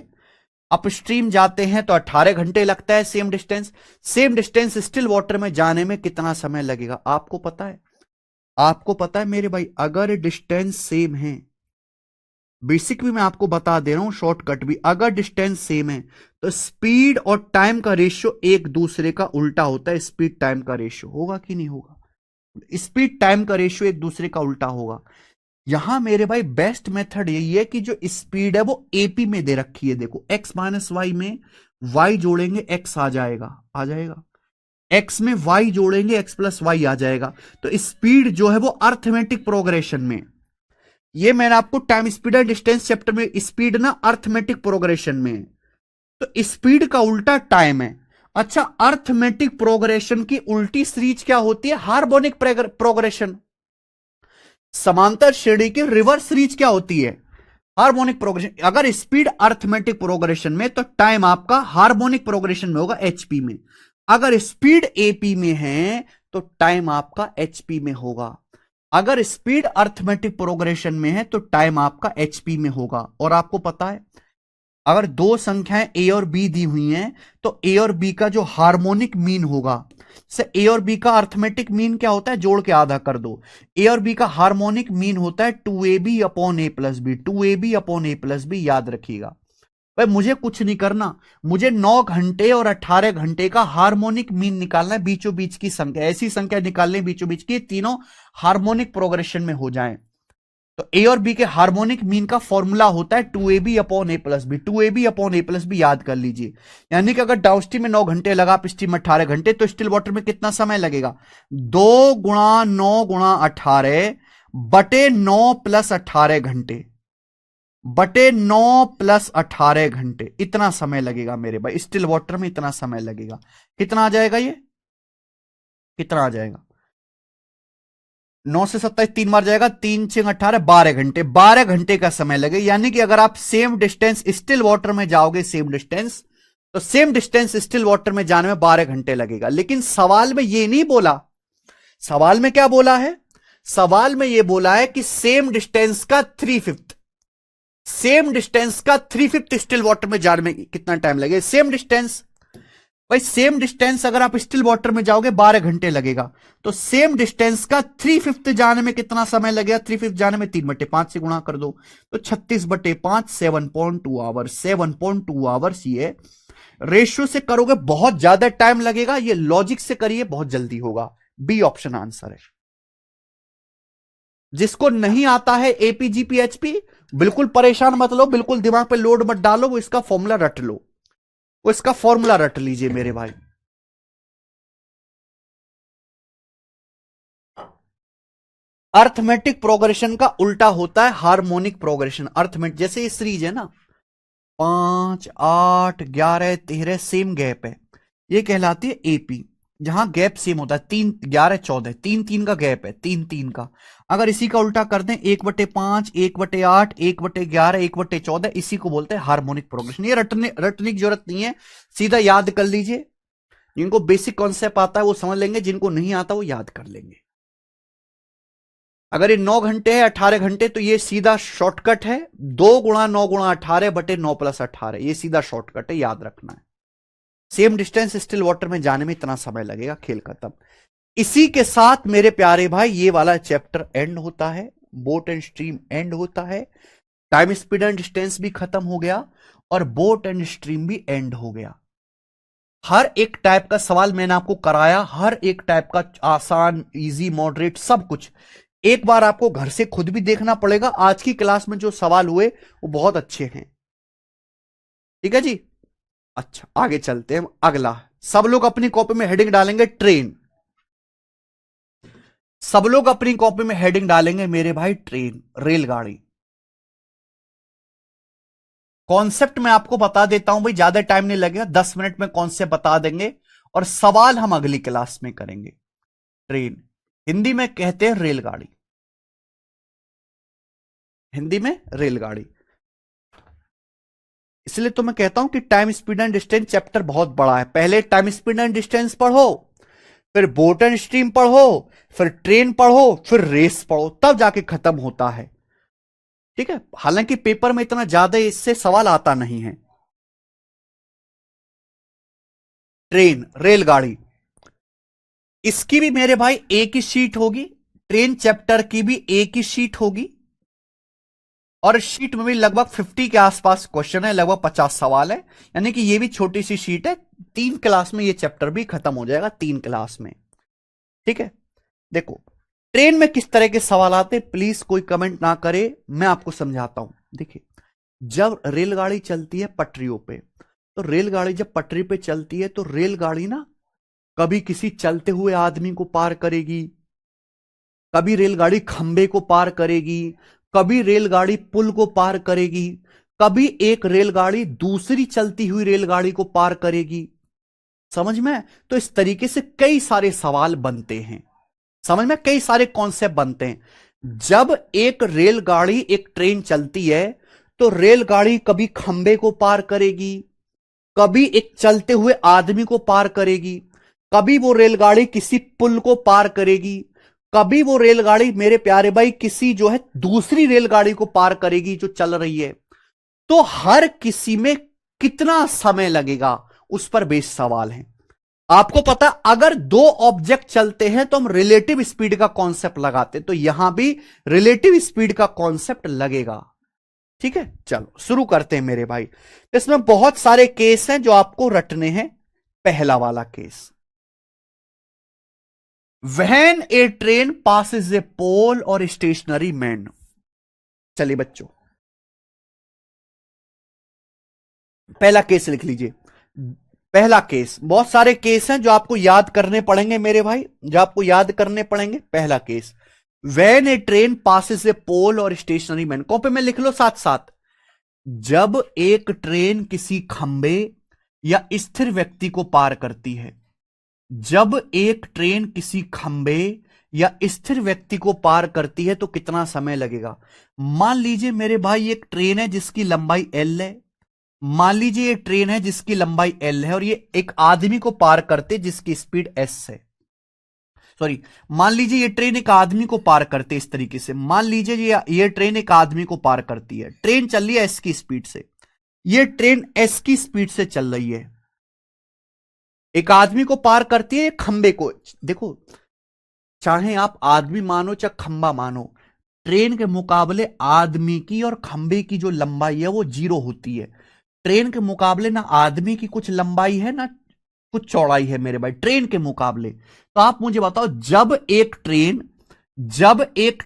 Speaker 1: अपस्ट्रीम जाते हैं तो 18 घंटे लगता है same distance. Same distance still water में जाने में कितना समय लगेगा आपको पता है? आपको पता है मेरे भाई, अगर डिस्टेंस सेम है, बेसिक भी मैं आपको बता दे रहा हूं, शॉर्टकट भी, अगर डिस्टेंस सेम है तो स्पीड और टाइम का रेशियो एक दूसरे का उल्टा होता है। स्पीड टाइम का रेशियो होगा कि नहीं होगा? स्पीड टाइम का रेशियो एक दूसरे का उल्टा होगा। यहां मेरे भाई बेस्ट मेथड यही है कि जो स्पीड है वो एपी में दे रखी है। देखो x-y में y जोड़ेंगे x आ जाएगा, x में y जोड़ेंगे x+y आ जाएगा। तो स्पीड जो है वो अर्थमेटिक प्रोग्रेशन में, ये मैंने आपको time speed and distance chapter में, स्पीड ना अर्थमेटिक प्रोग्रेशन में, तो स्पीड का उल्टा टाइम है। अच्छा, अर्थमेटिक प्रोग्रेशन की उल्टी सीरीज क्या होती है? Harmonic progression. समांतर श्रेणी की रिवर्स सीरीज क्या होती है? Harmonic progression. अगर स्पीड अर्थमेटिक प्रोग्रेशन में तो टाइम आपका हार्मोनिक प्रोग्रेशन में होगा, एचपी में। अगर स्पीड एपी में है तो टाइम आपका एचपी में होगा। अगर स्पीड अर्थमेटिक प्रोग्रेशन में है तो टाइम आपका एचपी में होगा। और आपको पता है, अगर दो संख्याएं ए और बी दी हुई हैं तो ए और बी का जो हार्मोनिक मीन होगा, से ए और बी का अर्थमेटिक मीन क्या होता है, जोड़ के आधा कर दो। ए और बी का हार्मोनिक मीन होता है 2ab अपॉन ए प्लस बी, 2ab अपॉन ए प्लस बी। याद रखिएगा भाई, मुझे कुछ नहीं करना, मुझे 9 घंटे और 18 घंटे का हार्मोनिक मीन निकालना है। बीचों बीच की संख्या, ऐसी संख्या निकालनी बीचों बीच की, तीनों हार्मोनिक प्रोग्रेशन में हो जाएं। तो ए और बी के हार्मोनिक मीन का फॉर्मूला होता है 2ab अपॉन ए प्लस बी। 2ab अपॉन ए प्लस बी याद कर लीजिए। यानी कि अगर डाउनस्ट्रीम में 9 घंटे लगा, अपस्ट्रीम में 18 घंटे, तो स्टिल वाटर में कितना समय लगेगा? 2 गुणा 9 गुणा 18 बटे 9 प्लस 18 घंटे, बटे 9 प्लस 18 घंटे, इतना समय लगेगा मेरे भाई। स्टिल वाटर में इतना समय लगेगा। कितना आ जाएगा ये? कितना आ जाएगा? 9 से 27 3 बार जाएगा, 3 6 18, 12 घंटे। 12 घंटे का समय लगे। यानी कि अगर आप सेम डिस्टेंस स्टिल वाटर में जाओगे, सेम डिस्टेंस, तो सेम डिस्टेंस स्टिल वाटर में जाने में 12 घंटे लगेगा। लेकिन सवाल में ये नहीं बोला। सवाल में क्या बोला है? सवाल में ये बोला है कि सेम डिस्टेंस का 3/5, सेम डिस्टेंस का 3/5 स्टिल वाटर में जाने में कितना टाइम लगे। सेम डिस्टेंस भाई सेम डिस्टेंस अगर आप स्टिल वाटर में जाओगे 12 घंटे लगेगा, तो सेम डिस्टेंस का 3/5 जाने में कितना समय लगेगा? 3/5 जाने में 3/5 से गुणा कर दो, तो 36/5 7.2 आवर्स। 7.2 आवर्स ये रेशियो से करोगे बहुत ज्यादा टाइम लगेगा, ये लॉजिक से करिए बहुत जल्दी होगा। बी ऑप्शन आंसर है। जिसको नहीं आता है एपीजीपीएचपी, बिल्कुल परेशान मत लो, बिल्कुल दिमाग पे लोड मत डालो, वो इसका फॉर्मूला रट लो, वो इसका फॉर्मूला रट लीजिए मेरे भाई। अर्थमेटिक प्रोग्रेशन का उल्टा होता है हार्मोनिक प्रोग्रेशन। अर्थमेटिक जैसे ये सीरीज है ना, 5 8 11 13 सेम गैप है, ये कहलाती है एपी। जहां गैप सेम होता है, 3 11 14 3 3 का गैप है, 3 3 का। अगर इसी का उल्टा कर दें 1/5 1/8 1/11 1/14, इसी को बोलते हैं हार्मोनिक प्रोग्रेशन। ये रटने की जरूरत नहीं है, सीधा याद कर लीजिए। जिनको बेसिक कॉन्सेप्ट आता है वो समझ लेंगे, जिनको नहीं आता वो याद कर लेंगे। अगर ये 9 घंटे है 18 घंटे, तो ये सीधा शॉर्टकट है, 2 × 9 × 18 / 9 + 18, ये सीधा शॉर्टकट है, याद रखना है। सेम डिस्टेंस स्टिल वाटर में जाने में इतना समय लगेगा, खेल खत्म। इसी के साथ मेरे प्यारे भाई ये वाला चैप्टर एंड होता है, बोट एंड स्ट्रीम एंड होता है, टाइम स्पीड एंड डिस्टेंस भी खत्म हो गया, और बोट एंड स्ट्रीम भी एंड हो गया। हर एक टाइप का सवाल मैंने आपको कराया, हर एक टाइप का, आसान इजी मॉडरेट सब कुछ। एक बार आपको घर से खुद भी देखना पड़ेगा। आज की क्लास में जो सवाल हुए वो बहुत अच्छे हैं, ठीक है जी। अच्छा आगे चलते हैं, अगला। सब लोग अपनी कॉपी में हेडिंग डालेंगे ट्रेन, सब लोग अपनी कॉपी में हेडिंग डालेंगे मेरे भाई ट्रेन, रेलगाड़ी। कॉन्सेप्ट मैं आपको बता देता हूं भाई, ज्यादा टाइम नहीं लगेगा, 10 मिनट में कॉन्सेप्ट बता देंगे, और सवाल हम अगली क्लास में करेंगे। ट्रेन हिंदी में कहते हैं रेलगाड़ी, हिंदी में रेलगाड़ी। इसलिए तो मैं कहता हूं कि time speed and distance chapter बहुत बड़ा है। पहले टाइम स्पीड एंड डिस्टेंस पढ़ो, फिर बोट एंड स्ट्रीम पढ़ो, फिर ट्रेन पढ़ो, फिर रेस पढ़ो, तब जाके खत्म होता है, ठीक है। हालांकि पेपर में इतना ज्यादा इससे सवाल आता नहीं है। ट्रेन रेलगाड़ी, इसकी भी मेरे भाई एक ही शीट होगी, ट्रेन चैप्टर की भी एक ही शीट होगी, और इस शीट में भी लगभग 50 के आसपास क्वेश्चन है, लगभग 50 सवाल है, यानी कि ये भी छोटी सी शीट है। 3 क्लास में ये चैप्टर भी खत्म हो जाएगा, 3 क्लास में, ठीक है। देखो ट्रेन में किस तरह के सवाल आते हैं, प्लीज कोई कमेंट ना करे, मैं आपको समझाता हूं। देखिए जब रेलगाड़ी चलती है पटरियों पे, तो रेलगाड़ी जब पटरी पे चलती है तो रेलगाड़ी ना कभी किसी चलते हुए आदमी को पार करेगी, कभी रेलगाड़ी खंबे को पार करेगी, कभी रेलगाड़ी पुल को पार करेगी, कभी एक रेलगाड़ी दूसरी चलती हुई रेलगाड़ी को पार करेगी, समझ में। तो इस तरीके से कई सारे सवाल बनते हैं, समझ में, कई सारे कॉन्सेप्ट बनते हैं। जब एक रेलगाड़ी एक ट्रेन चलती है तो रेलगाड़ी कभी खंबे को पार करेगी, कभी एक चलते हुए आदमी को पार करेगी, कभी वो रेलगाड़ी किसी पुल को पार करेगी, कभी वो रेलगाड़ी मेरे प्यारे भाई किसी जो है दूसरी रेलगाड़ी को पार करेगी जो चल रही है। तो हर किसी में कितना समय लगेगा उस पर बेस्ड सवाल है। आपको पता अगर 2 ऑब्जेक्ट चलते हैं तो हम रिलेटिव स्पीड का कॉन्सेप्ट लगाते, तो यहां भी रिलेटिव स्पीड का कॉन्सेप्ट लगेगा, ठीक है। चलो शुरू करते हैं मेरे भाई। इसमें बहुत सारे केस हैं जो आपको रटने हैं। पहला वाला case, when a train passes a pole और स्टेशनरी मैन। चलिए बच्चों पहला केस लिख लीजिए। पहला केस, बहुत सारे केस हैं जो आपको याद करने पड़ेंगे मेरे भाई, जो आपको याद करने पड़ेंगे। पहला case, when a train passes a pole और स्टेशनरी मैन, कॉपी में लिख लो साथ साथ। जब एक ट्रेन किसी खंबे या स्थिर व्यक्ति को पार करती है, जब एक ट्रेन किसी खंबे या स्थिर व्यक्ति को पार करती है तो कितना समय लगेगा। मान लीजिए मेरे भाई एक ट्रेन है जिसकी लंबाई एल है, मान लीजिए ये ट्रेन है जिसकी लंबाई एल है, और ये एक आदमी को पार करते जिसकी स्पीड एस है। सॉरी, मान लीजिए ये ट्रेन एक आदमी को पार करते इस तरीके से, मान लीजिए ये ट्रेन एक आदमी को पार करती है, ट्रेन चल रही है एस की स्पीड से, ये ट्रेन एस की स्पीड से चल रही है, एक आदमी को पार करती है, एक खंबे को। देखो, चाहे आप आदमी मानो चाहे खंबा मानो, ट्रेन के मुकाबले आदमी की और खंबे की जो लंबाई है वो 0 होती है। ट्रेन के मुकाबले ना आदमी की कुछ लंबाई है ना कुछ चौड़ाई है मेरे भाई, ट्रेन के मुकाबले। तो आप मुझे बताओ, जब एक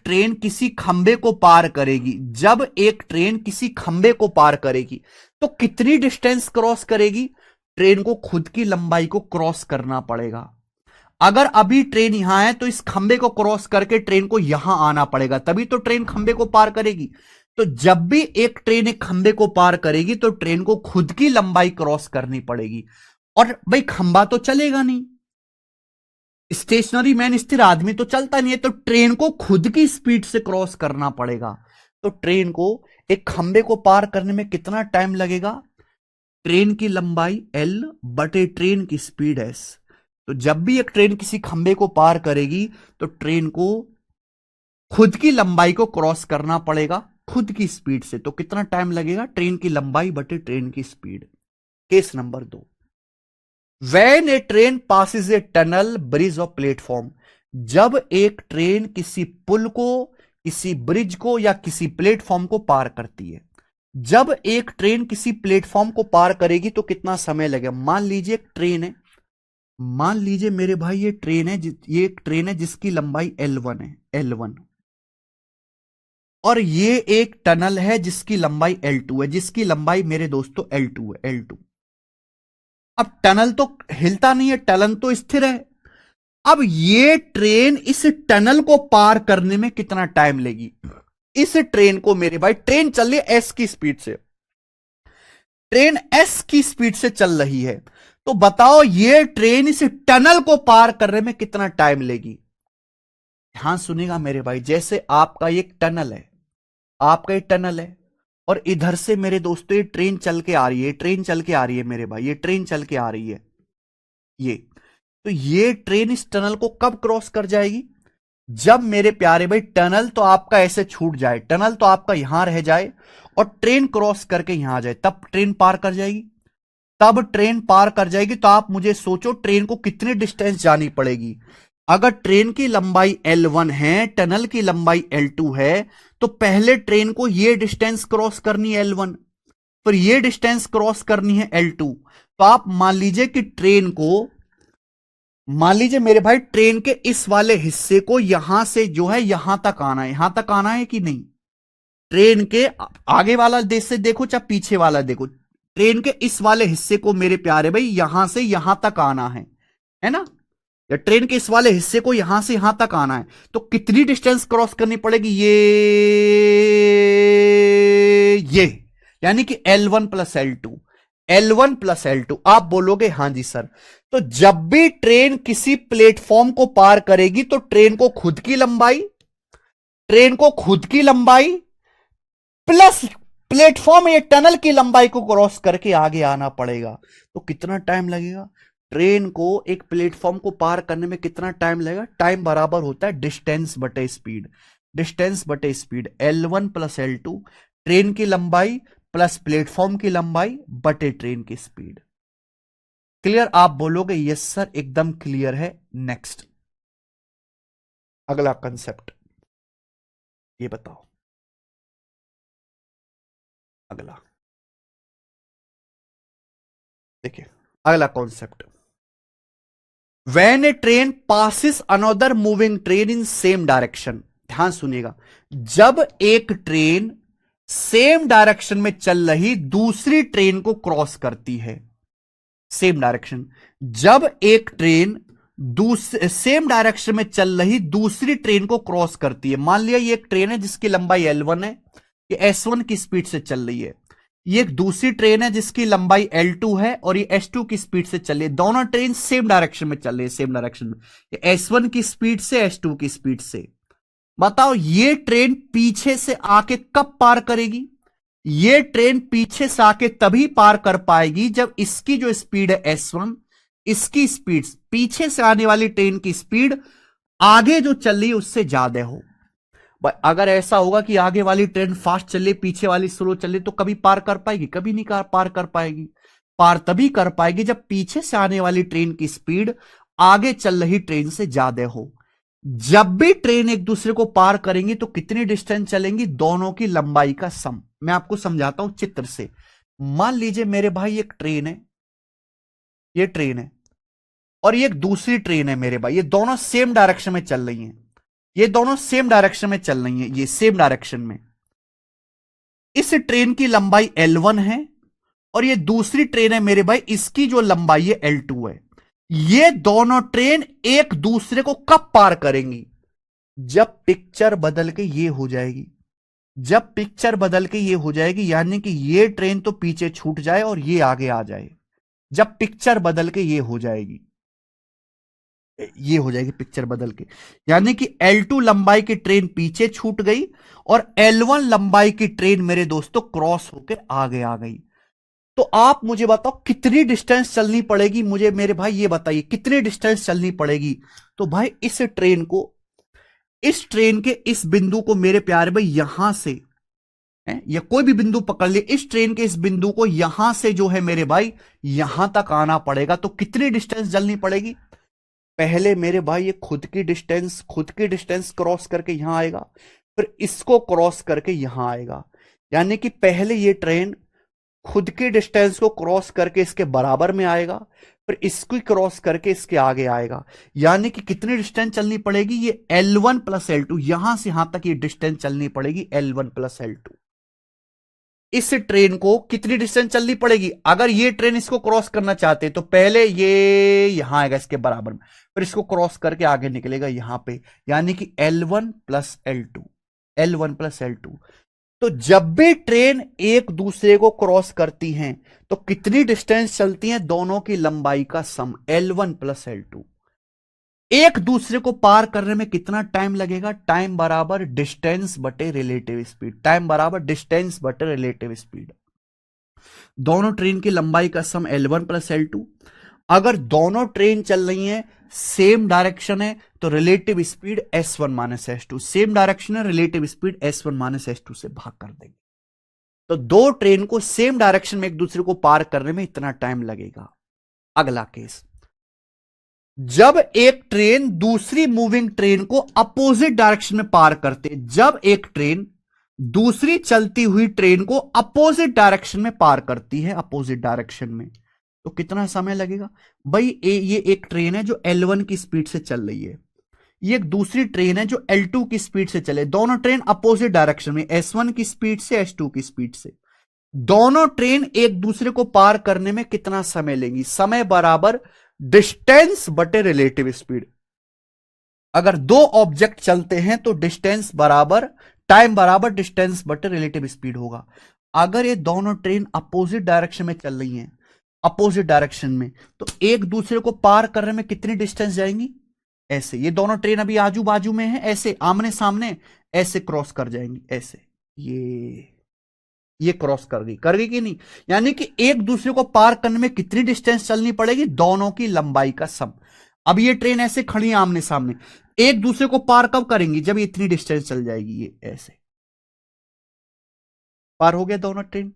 Speaker 1: ट्रेन किसी खंबे को पार करेगी, जब एक ट्रेन किसी खंबे को पार करेगी, तो कितनी डिस्टेंस क्रॉस करेगी? ट्रेन को खुद की लंबाई को क्रॉस करना पड़ेगा। अगर अभी ट्रेन यहां है तो इस खंबे को क्रॉस करके ट्रेन को यहां आना पड़ेगा, तभी तो ट्रेन खंबे को पार करेगी। तो जब भी एक ट्रेन एक खंबे को पार करेगी तो ट्रेन को खुद की लंबाई क्रॉस करनी पड़ेगी। और भाई खंबा तो चलेगा नहीं, स्टेशनरी मैन स्थिर आदमी तो चलता नहीं है, तो ट्रेन को खुद की स्पीड से क्रॉस करना पड़ेगा। तो ट्रेन को एक खंबे को पार करने में कितना टाइम लगेगा? ट्रेन की लंबाई L बटे ट्रेन की स्पीड S। तो जब भी एक ट्रेन किसी खंबे को पार करेगी तो ट्रेन को खुद की लंबाई को क्रॉस करना पड़ेगा खुद की स्पीड से। तो कितना टाइम लगेगा? ट्रेन की लंबाई बटे ट्रेन की speed. Case number 2, When a train passes a tunnel, bridge or platform, जब एक ट्रेन किसी पुल को, किसी ब्रिज को या किसी प्लेटफॉर्म को पार करती है, जब एक ट्रेन किसी प्लेटफॉर्म को पार करेगी तो कितना समय लगेगा? मान लीजिए एक ट्रेन है, मान लीजिए मेरे भाई ये ट्रेन है, ये एक ट्रेन है जिसकी लंबाई L1 है, L1, और ये एक टनल है जिसकी लंबाई L2 है, जिसकी लंबाई मेरे दोस्तों L2 है, L2। अब टनल तो हिलता नहीं है, टनल तो स्थिर है। अब ये ट्रेन इस टनल को पार करने में कितना टाइम लेगी? इस ट्रेन को मेरे भाई, ट्रेन चल रही है एस की स्पीड से, ट्रेन एस की स्पीड से चल रही है, तो बताओ ये ट्रेन इस टनल को पार करने में कितना टाइम लेगी? ध्यान सुनिएगा मेरे भाई, जैसे आपका एक टनल है, आपका एक टनल है, और इधर से मेरे दोस्तों ये ट्रेन चल के आ रही है, ट्रेन चल के आ रही है मेरे भाई, ये ट्रेन चल के आ रही है, ये तो ये ट्रेन इस टनल को कब क्रॉस कर जाएगी? जब मेरे प्यारे भाई टनल तो आपका ऐसे छूट जाए, टनल तो आपका यहां रह जाए और ट्रेन क्रॉस करके यहां आ जाए, तब ट्रेन पार कर जाएगी। तब ट्रेन पार कर जाएगी तो आप मुझे सोचो ट्रेन को कितनी डिस्टेंस जानी पड़ेगी। अगर ट्रेन की लंबाई L1 है, टनल की लंबाई L2 है, तो पहले ट्रेन को यह डिस्टेंस क्रॉस करनी है L1, फिर यह डिस्टेंस क्रॉस करनी है L2। तो आप मान लीजिए कि ट्रेन को, मान लीजिए मेरे भाई ट्रेन के इस वाले हिस्से को यहां से जो है यहां तक आना है, यहां तक आना है कि नहीं? ट्रेन के आगे वाला देश से देखो चाहे पीछे वाला देखो, ट्रेन के इस वाले हिस्से को मेरे प्यारे भाई यहां से यहां तक आना है ना? या ट्रेन के इस वाले हिस्से को यहां से यहां तक आना है, तो कितनी डिस्टेंस क्रॉस करनी पड़ेगी? ये यानी कि L1 plus L2, L1 plus L2। आप बोलोगे हां जी सर, तो जब भी ट्रेन किसी प्लेटफॉर्म को पार करेगी तो ट्रेन को खुद की लंबाई, ट्रेन को खुद की लंबाई प्लस प्लेटफॉर्म या टनल की लंबाई को क्रॉस करके आगे आना पड़ेगा। तो कितना टाइम लगेगा? ट्रेन को एक प्लेटफॉर्म को पार करने में कितना टाइम लगेगा? टाइम बराबर होता है डिस्टेंस बटे स्पीड, डिस्टेंस बटे speed, L1 plus L2, train की लंबाई प्लस प्लेटफॉर्म की लंबाई बटे ट्रेन की स्पीड। क्लियर? आप बोलोगे यस सर एकदम क्लियर है। नेक्स्ट, अगला कंसेप्ट ये बताओ, अगला देखिए, अगला concept, when a train passes another moving train in same direction. ध्यान सुनिएगा, जब एक ट्रेन सेम डायरेक्शन में चल रही दूसरी ट्रेन को क्रॉस करती है, सेम डायरेक्शन, जब एक ट्रेन सेम डायरेक्शन में चल रही दूसरी ट्रेन को क्रॉस करती है, मान लिया ये एक ट्रेन है जिसकी लंबाई L1 है, ये S1 की स्पीड से चल रही है, ये एक दूसरी ट्रेन है जिसकी लंबाई L2 है और ये S2 की स्पीड से चल रही है, दोनों ट्रेन सेम डायरेक्शन में चल रही है, सेम डायरेक्शन में, ये S1 की स्पीड से S2 की स्पीड से। बताओ ये ट्रेन पीछे से आके कब पार करेगी? ये ट्रेन पीछे से आके तभी पार कर पाएगी जब इसकी जो स्पीड है S1, इसकी स्पीड, पीछे से आने वाली ट्रेन की स्पीड आगे जो चल रही है उससे ज्यादा हो। अगर ऐसा होगा कि आगे वाली ट्रेन फास्ट चल रही, पीछे वाली स्लो चल रही, तो कभी पार कर पाएगी? कभी नहीं पार कर पाएगी। पार तभी कर पाएगी जब पीछे से आने वाली ट्रेन की स्पीड आगे चल रही ट्रेन से ज्यादा हो। जब भी ट्रेन एक दूसरे को पार करेंगी तो कितनी डिस्टेंस चलेंगी, दोनों की लंबाई का सम। मैं आपको समझाता हूं चित्र से। मान लीजिए मेरे भाई एक ट्रेन है, ये ट्रेन है और ये एक दूसरी ट्रेन है मेरे भाई, ये दोनों सेम डायरेक्शन में चल रही हैं, ये दोनों सेम डायरेक्शन में चल रही हैं, ये सेम डायरेक्शन में। इस ट्रेन की लंबाई L1 है और ये दूसरी ट्रेन है मेरे भाई, इसकी जो लंबाई है L2 है। ये दोनों ट्रेन एक दूसरे को कब पार करेंगी, जब पिक्चर बदल के ये हो जाएगी। जब पिक्चर बदल के ये हो जाएगी यानी कि ये ट्रेन तो पीछे छूट जाए और ये आगे आ जाए। जब पिक्चर बदल के ये हो जाएगी, ये हो जाएगी पिक्चर बदल के, यानी कि L2 लंबाई की ट्रेन पीछे छूट गई और L1 लंबाई की ट्रेन मेरे दोस्तों क्रॉस होकर आगे आ गई। तो आप मुझे बताओ कितनी डिस्टेंस चलनी पड़ेगी मुझे, मेरे भाई ये बताइए कितनी डिस्टेंस चलनी पड़ेगी। तो भाई इस ट्रेन को, इस ट्रेन के इस बिंदु को मेरे प्यारे भाई यहां से, या कोई भी बिंदु पकड़ ले, इस ट्रेन के इस बिंदु को यहां से जो है मेरे भाई यहां तक आना पड़ेगा। तो कितनी डिस्टेंस चलनी पड़ेगी, पहले मेरे भाई ये खुद की डिस्टेंस क्रॉस करके यहां आएगा, फिर इसको क्रॉस करके यहां आएगा। यानी कि पहले ये ट्रेन खुद की डिस्टेंस को क्रॉस करके इसके बराबर में आएगा, फिर इसको क्रॉस करके इसके आगे आएगा। यानी कि कितनी डिस्टेंस चलनी पड़ेगी, ये L1 प्लस L2, यहां से यहां तक ये डिस्टेंस चलनी पड़ेगी L1 प्लस L2। इस ट्रेन को कितनी डिस्टेंस चलनी पड़ेगी, अगर ये ट्रेन इसको क्रॉस करना चाहते हैं तो पहले ये यहां आएगा इसके बराबर में, फिर इसको क्रॉस करके आगे निकलेगा यहां पे, यानी कि L1 plus L2, L1 plus L2। तो जब भी ट्रेन एक दूसरे को क्रॉस करती हैं तो कितनी डिस्टेंस चलती हैं, दोनों की लंबाई का सम L1 प्लस L2। एक दूसरे को पार करने में कितना टाइम लगेगा, टाइम बराबर डिस्टेंस बटे रिलेटिव स्पीड, टाइम बराबर डिस्टेंस बटे रिलेटिव स्पीड। दोनों ट्रेन की लंबाई का सम L1 प्लस L2। अगर दोनों ट्रेन चल रही हैं सेम डायरेक्शन है तो relative speed S1 minus S2, same direction है relative speed S1 minus S2 से भाग कर देंगे। तो दो ट्रेन को सेम डायरेक्शन में एक दूसरे को पार करने में इतना टाइम लगेगा। अगला केस, जब एक ट्रेन दूसरी मूविंग ट्रेन को अपोजिट डायरेक्शन में पार करते, जब एक ट्रेन दूसरी चलती हुई ट्रेन को अपोजिट डायरेक्शन में पार करती है, अपोजिट डायरेक्शन में, तो कितना समय लगेगा भाई। ये एक ट्रेन है जो L1 की स्पीड से चल रही है, ये एक दूसरी ट्रेन है जो L2 की स्पीड से चले, दोनों ट्रेन अपोजिट डायरेक्शन में, S1 की स्पीड से S2 की स्पीड से। दोनों ट्रेन एक दूसरे को पार करने में कितना समय लेंगी, समय बराबर डिस्टेंस बटे रिलेटिव स्पीड। अगर दो ऑब्जेक्ट चलते हैं तो डिस्टेंस बराबर, टाइम बराबर डिस्टेंस बटे रिलेटिव स्पीड होगा। अगर ये दोनों ट्रेन अपोजिट डायरेक्शन में चल रही हैं, अपोजिट डायरेक्शन में, तो एक दूसरे को पार करने में कितनी डिस्टेंस जाएंगी, ऐसे। ये दोनों ट्रेन अभी आजू बाजू में है, ऐसे आमने सामने, ऐसे क्रॉस कर जाएंगी, ऐसे ये क्रॉस कर गई कि नहीं। यानी कि एक दूसरे को पार करने में कितनी डिस्टेंस चलनी पड़ेगी, दोनों की लंबाई का सम। अब ये ट्रेन ऐसे खड़ी है आमने सामने, एक दूसरे को पार कब करेंगी, जब ये इतनी डिस्टेंस चल जाएगी, ये ऐसे पार हो गया, दोनों ट्रेन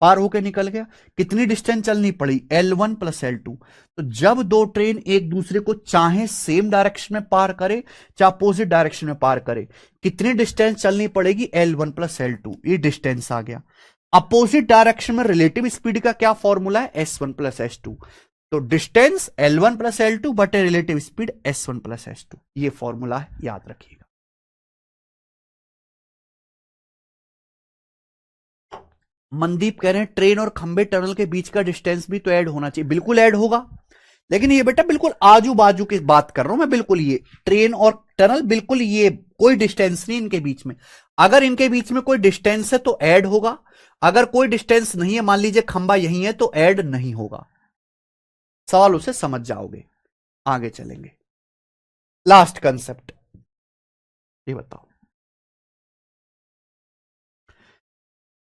Speaker 1: पार होकर निकल गया। कितनी डिस्टेंस चलनी पड़ी, L1 प्लस L2। तो जब दो ट्रेन एक दूसरे को चाहे सेम डायरेक्शन में पार करे चाहे अपोजिट डायरेक्शन में पार करे, कितनी डिस्टेंस चलनी पड़ेगी, L1 प्लस L2। ये डिस्टेंस आ गया। अपोजिट डायरेक्शन में रिलेटिव स्पीड का क्या फॉर्मूला है, S1 प्लस S2। तो डिस्टेंस L1 प्लस L2 बटे relative speed S1 plus S2, ये फॉर्मूला है, याद रखिएगा। मनदीप कह रहे हैं ट्रेन और खंबे टनल के बीच का डिस्टेंस भी तो ऐड होना चाहिए, बिल्कुल ऐड होगा, लेकिन ये बेटा बिल्कुल आजू बाजू की बात कर रहा हूं मैं, बिल्कुल ये ट्रेन और टनल, बिल्कुल ये कोई डिस्टेंस नहीं इनके बीच में। अगर इनके बीच में कोई डिस्टेंस है तो ऐड होगा, अगर कोई डिस्टेंस नहीं है, मान लीजिए खंबा यही है, तो ऐड नहीं होगा। सवाल उसे समझ जाओगे। आगे चलेंगे, लास्ट कंसेप्ट ये बताओ।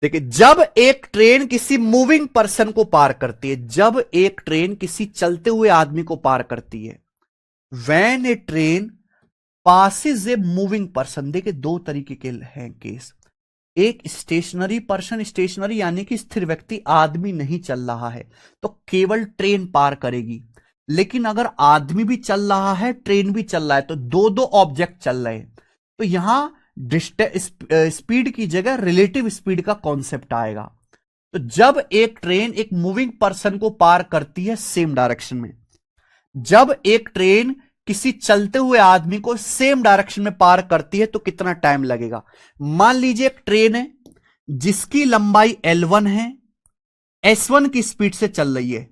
Speaker 1: देखिए, जब एक ट्रेन किसी मूविंग पर्सन को पार करती है, जब एक ट्रेन किसी चलते हुए आदमी को पार करती है, when a train passes a moving person, देखिए दो तरीके के हैं केस। एक स्टेशनरी पर्सन, स्टेशनरी यानी कि स्थिर व्यक्ति, आदमी नहीं चल रहा है तो केवल ट्रेन पार करेगी। लेकिन अगर आदमी भी चल रहा है, ट्रेन भी चल रहा है, तो दो दो ऑब्जेक्ट चल रहे हैं, तो यहां स्पीड की जगह रिलेटिव स्पीड का कॉन्सेप्ट आएगा। तो जब एक ट्रेन एक मूविंग पर्सन को पार करती है सेम डायरेक्शन में, जब एक ट्रेन किसी चलते हुए आदमी को सेम डायरेक्शन में पार करती है तो कितना टाइम लगेगा। मान लीजिए एक ट्रेन है जिसकी लंबाई L1 है, S1 की स्पीड से चल रही है,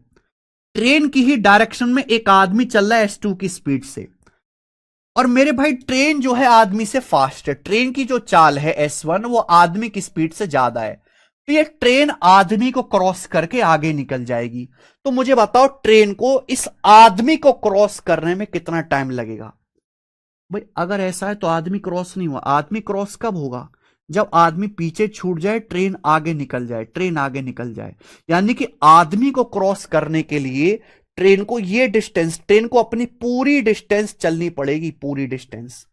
Speaker 1: ट्रेन की ही डायरेक्शन में एक आदमी चल रहा है S2 की स्पीड से, और मेरे भाई ट्रेन जो है आदमी से फास्ट है, ट्रेन की जो चाल है S1 वो आदमी की स्पीड से ज्यादा है, तो ये ट्रेन आदमी को क्रॉस करके आगे निकल जाएगी। तो मुझे बताओ ट्रेन को इस आदमी को क्रॉस करने में कितना टाइम लगेगा। भाई अगर ऐसा है तो आदमी क्रॉस नहीं हुआ, आदमी क्रॉस कब होगा, जब आदमी पीछे छूट जाए, ट्रेन आगे निकल जाए, ट्रेन आगे निकल जाए। यानी कि आदमी को क्रॉस करने के लिए ट्रेन को ये डिस्टेंस, ट्रेन को अपनी पूरी डिस्टेंस चलनी पड़ेगी, पूरी डिस्टेंस।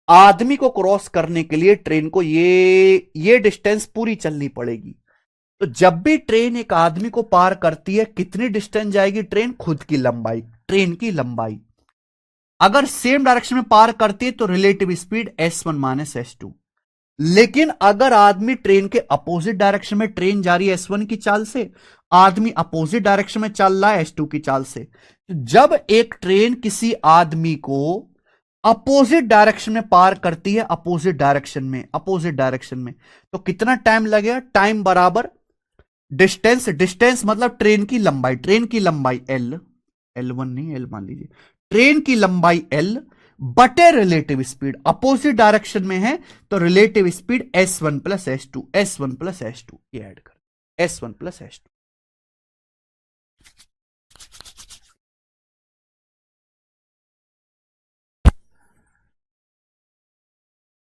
Speaker 1: आदमी को क्रॉस करने के लिए ट्रेन को ये डिस्टेंस पूरी चलनी पड़ेगी। तो जब भी ट्रेन एक आदमी को पार करती है, कितनी डिस्टेंस जाएगी ट्रेन, खुद की लंबाई, ट्रेन की लंबाई। अगर सेम डायरेक्शन में पार करती है तो relative speed S1 minus S2। लेकिन अगर आदमी ट्रेन के अपोजिट डायरेक्शन में, ट्रेन जा रही है S1 की चाल से, आदमी अपोजिट डायरेक्शन में चल रहा है S2 की चाल से, तो जब एक ट्रेन किसी आदमी को अपोजिट डायरेक्शन में पार करती है, अपोजिट डायरेक्शन में, अपोजिट डायरेक्शन में, तो कितना टाइम लगेगा, टाइम बराबर डिस्टेंस, डिस्टेंस मतलब ट्रेन की लंबाई, ट्रेन की लंबाई L1 नहीं, L मान लीजिए, ट्रेन की लंबाई L बटे रिलेटिव स्पीड, अपोजिट डायरेक्शन में है तो relative speed S1 plus S2, S1 plus S2 ये ऐड कर, S1 प्लस S2।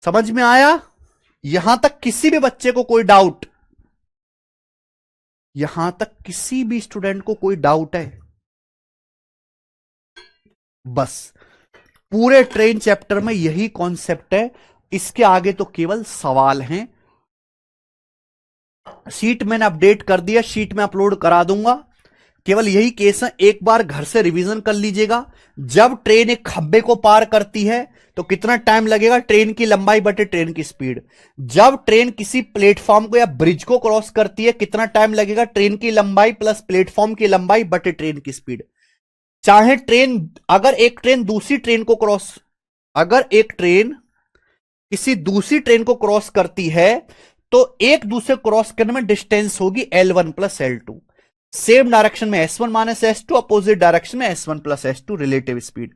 Speaker 1: समझ में आया? यहां तक किसी भी बच्चे को कोई डाउट, यहां तक किसी भी स्टूडेंट को कोई डाउट है? बस पूरे ट्रेन चैप्टर में यही कॉन्सेप्ट है, इसके आगे तो केवल सवाल हैं। शीट मैंने अपडेट कर दिया, शीट में अपलोड करा दूंगा। केवल यही केस है, एक बार घर से रिवीजन कर लीजिएगा। जब ट्रेन एक खंबे को पार करती है तो कितना टाइम लगेगा, ट्रेन की लंबाई बटे ट्रेन की स्पीड। जब ट्रेन किसी प्लेटफॉर्म को या ब्रिज को क्रॉस करती है, कितना टाइम लगेगा, ट्रेन की लंबाई प्लस प्लेटफॉर्म की लंबाई बटे ट्रेन की स्पीड। चाहे ट्रेन, अगर एक ट्रेन दूसरी ट्रेन को क्रॉस, अगर एक ट्रेन किसी दूसरी ट्रेन को क्रॉस करती है तो एक दूसरे क्रॉस करने में डिस्टेंस होगी L1 plus L2। Same direction में S1 minus S2, opposite direction में S1 plus S2 relative speed.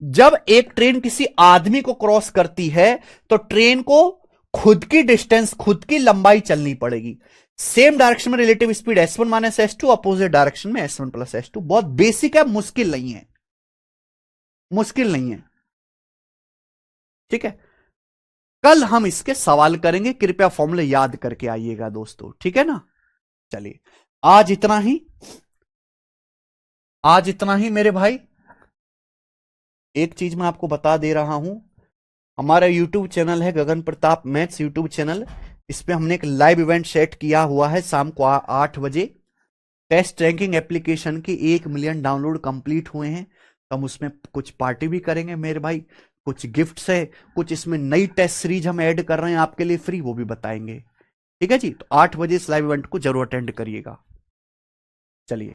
Speaker 1: जब एक ट्रेन किसी आदमी को क्रॉस करती है तो ट्रेन को खुद की डिस्टेंस, खुद की लंबाई चलनी पड़ेगी। सेम डायरेक्शन में relative speed S1 minus S2, opposite direction में S1 प्लस S2। बहुत बेसिक है, मुश्किल नहीं है, मुश्किल नहीं है, ठीक है। कल हम इसके सवाल करेंगे, कृपया फॉर्मूले याद करके आइएगा दोस्तों, ठीक है ना। चलिए आज इतना ही, आज इतना ही मेरे भाई। एक चीज मैं आपको बता दे रहा हूं, हमारा YouTube चैनल है गगन प्रताप मैथ्स YouTube चैनल, इस पे हमने एक लाइव इवेंट सेट किया हुआ है शाम को 8 बजे। टेस्ट रैंकिंग एप्लीकेशन की 1 मिलियन डाउनलोड कंप्लीट हुए हैं, तो हम उसमें कुछ पार्टी भी करेंगे मेरे भाई, कुछ गिफ्ट्स है, कुछ इसमें नई टेस्ट सीरीज हम ऐड कर रहे हैं आपके लिए फ्री, वो भी बताएंगे, ठीक है जी। तो 8 बजे इस लाइव इवेंट को जरूर अटेंड करिएगा। चलिए।